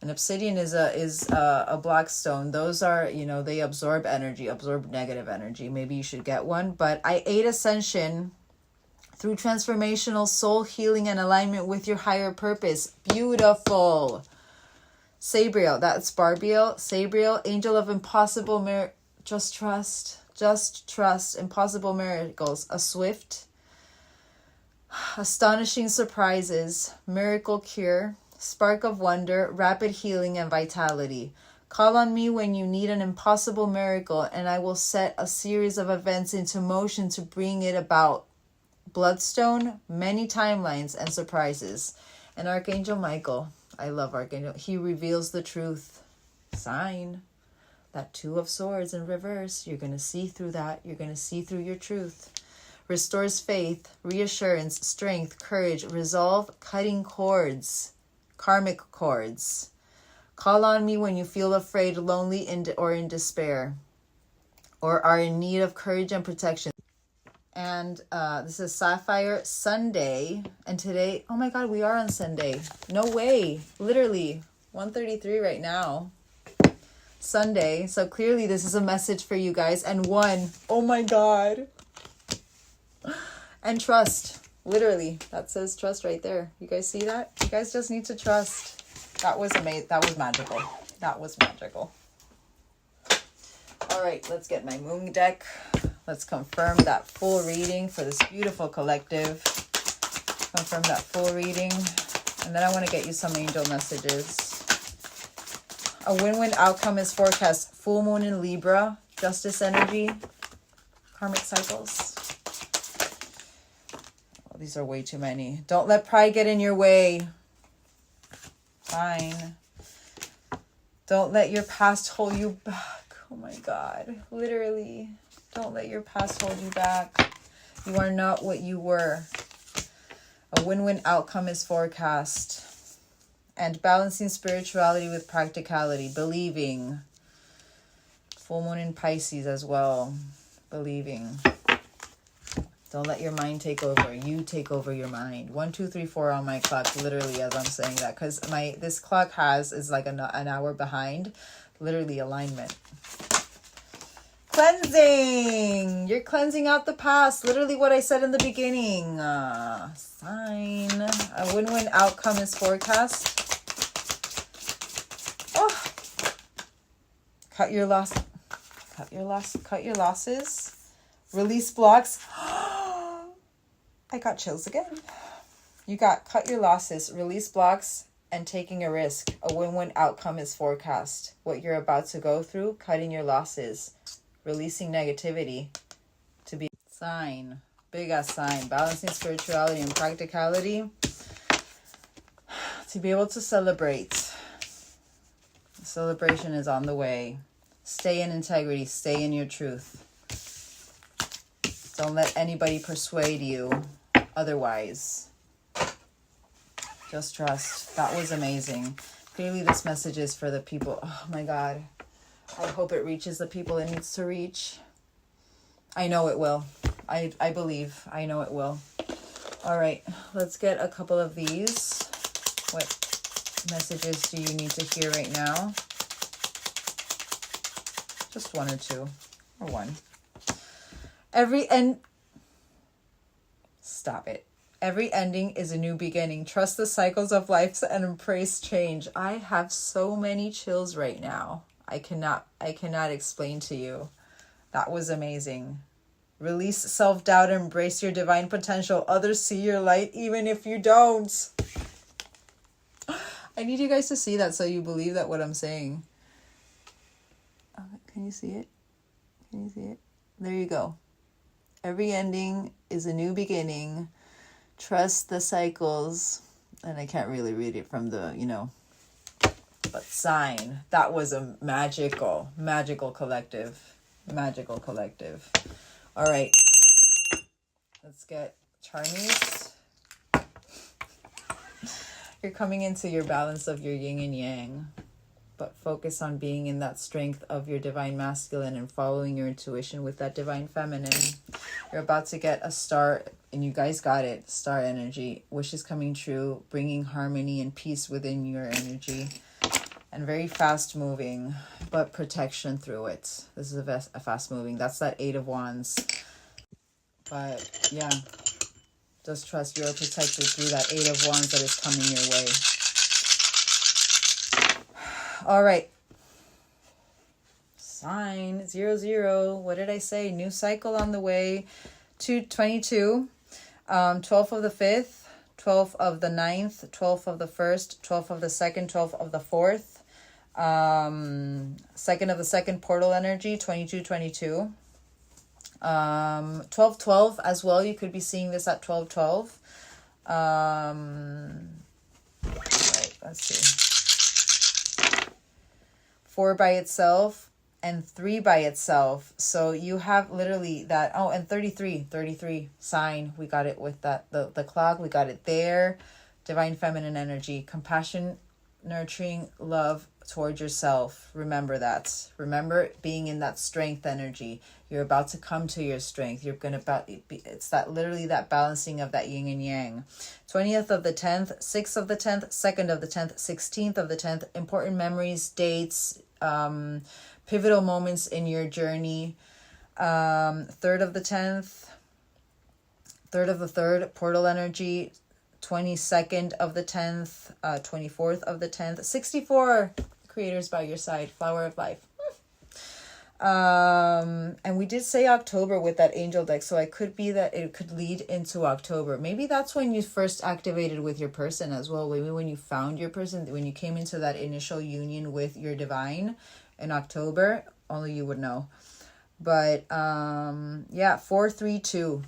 And obsidian is a black stone. Those are, they absorb energy, absorb negative energy. Maybe you should get one. But I ate Ascension through transformational soul healing and alignment with your higher purpose. Beautiful. Sabriel, that's Barbiel. Sabriel, angel of impossible just trust. Impossible miracles. A swift, astonishing surprises, miracle cure, spark of wonder, rapid healing and vitality. Call on me when you need an impossible miracle, and I will set a series of events into motion to bring it about. Bloodstone, many timelines and surprises. And Archangel Michael, I love Archangel. He reveals the truth. Sign. That 2 of Swords in reverse. You're going to see through that. You're going to see through your truth. Restores faith, reassurance, strength, courage, resolve, cutting cords, karmic cords. Call on me when you feel afraid, lonely, or in despair, or are in need of courage and protection. And this is Sapphire Sunday. And today, oh my God, we are on Sunday. No way. Literally 1:33 right now. Sunday. So clearly this is a message for you guys. And one, oh my God. And trust. Literally. That says trust right there. You guys see that? You guys just need to trust. That was amazing. That was magical. That was magical. All right, let's get my moon deck. Let's confirm that full reading for this beautiful collective. Confirm that full reading. And then I want to get you some angel messages. A win-win outcome is forecast. Full moon in Libra. Justice energy. Karmic cycles. Oh, these are way too many. Don't let pride get in your way. Fine. Don't let your past hold you back. Oh my God. Literally. Don't let your past hold you back. You are not what you were. A win-win outcome is forecast. And balancing spirituality with practicality. Believing. Full moon in Pisces as well. Believing. Don't let your mind take over. You take over your mind. 1, 2, 3, 4 on my clock. Literally, as I'm saying that, because this clock is like an hour behind. Literally alignment. Cleansing. You're cleansing out the past. Literally what I said in the beginning. Sign. A win-win outcome is forecast. Oh. Cut your losses. Release blocks. I got chills again. You got cut your losses, release blocks, and taking a risk. A win-win outcome is forecast. What you're about to go through, cutting your losses, releasing negativity to be sign. Big ass sign. Balancing spirituality and practicality. To be able to celebrate. The celebration is on the way. Stay in integrity. Stay in your truth. Don't let anybody persuade you otherwise. Just trust. That was amazing. Clearly this message is for the people. Oh my God. I hope it reaches the people it needs to reach. I know it will. I believe. I know it will. All right. Let's get a couple of these. What messages do you need to hear right now? Just one or two. Or one. Stop it. Every ending is a new beginning. Trust the cycles of life and embrace change. I have so many chills right now. I cannot explain to you. That was amazing. Release self-doubt, embrace your divine potential. Others see your light even if you don't. I need you guys to see that so you believe that what I'm saying. Can you see it? Can you see it? There you go. Every ending is a new beginning. Trust the cycles. And I can't really read it from the, but sign. That was a magical collective. Magical collective. All right. Let's get Charmies. You're coming into your balance of your yin and yang. But focus on being in that strength of your divine masculine and following your intuition with that divine feminine. You're about to get a star, and you guys got it. Star energy. Wishes coming true. Bringing harmony and peace within your energy. And very fast moving, but protection through it. This is a fast moving. That's that 8 of Wands. But yeah, just trust you're protected through that 8 of Wands that is coming your way. All right. Sign 00. What did I say? New cycle on the way. 222. 12th of the 5th. 12th of the 9th. 12th of the 1st. 12th of the 2nd. 12th of the 4th. 2nd of the 2nd portal energy. 2222. 1212 as well. You could be seeing this at 1212. Right, let's see. 4 by itself and 3 by itself. So you have literally that. Oh, and 33 sign. We got it with that. The clock. We got it there. Divine feminine energy. Compassion, nurturing, love towards yourself. Remember that. Remember being in that strength energy. You're about to come to your strength. You're going to, it's that literally that balancing of that yin and yang. 20th of the 10th, 6th of the 10th, 2nd of the 10th, 16th of the 10th, important memories, dates, pivotal moments in your journey. 3rd of the 10th, 3rd of the 3rd, portal energy, 22nd of the 10th, 24th of the 10th, 64 creators by your side, flower of life. And we did say October with that angel deck, so it could be that it could lead into October. Maybe that's when you first activated with your person as well. Maybe when you found your person, when you came into that initial union with your divine in October, only you would know. But yeah, 4-3-2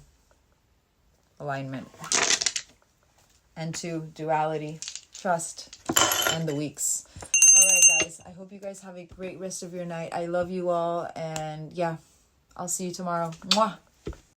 alignment, and 2 duality, trust, and the weeks. All right, guys, I hope you guys have a great rest of your night. I love you all, and yeah, I'll see you tomorrow. Mwah.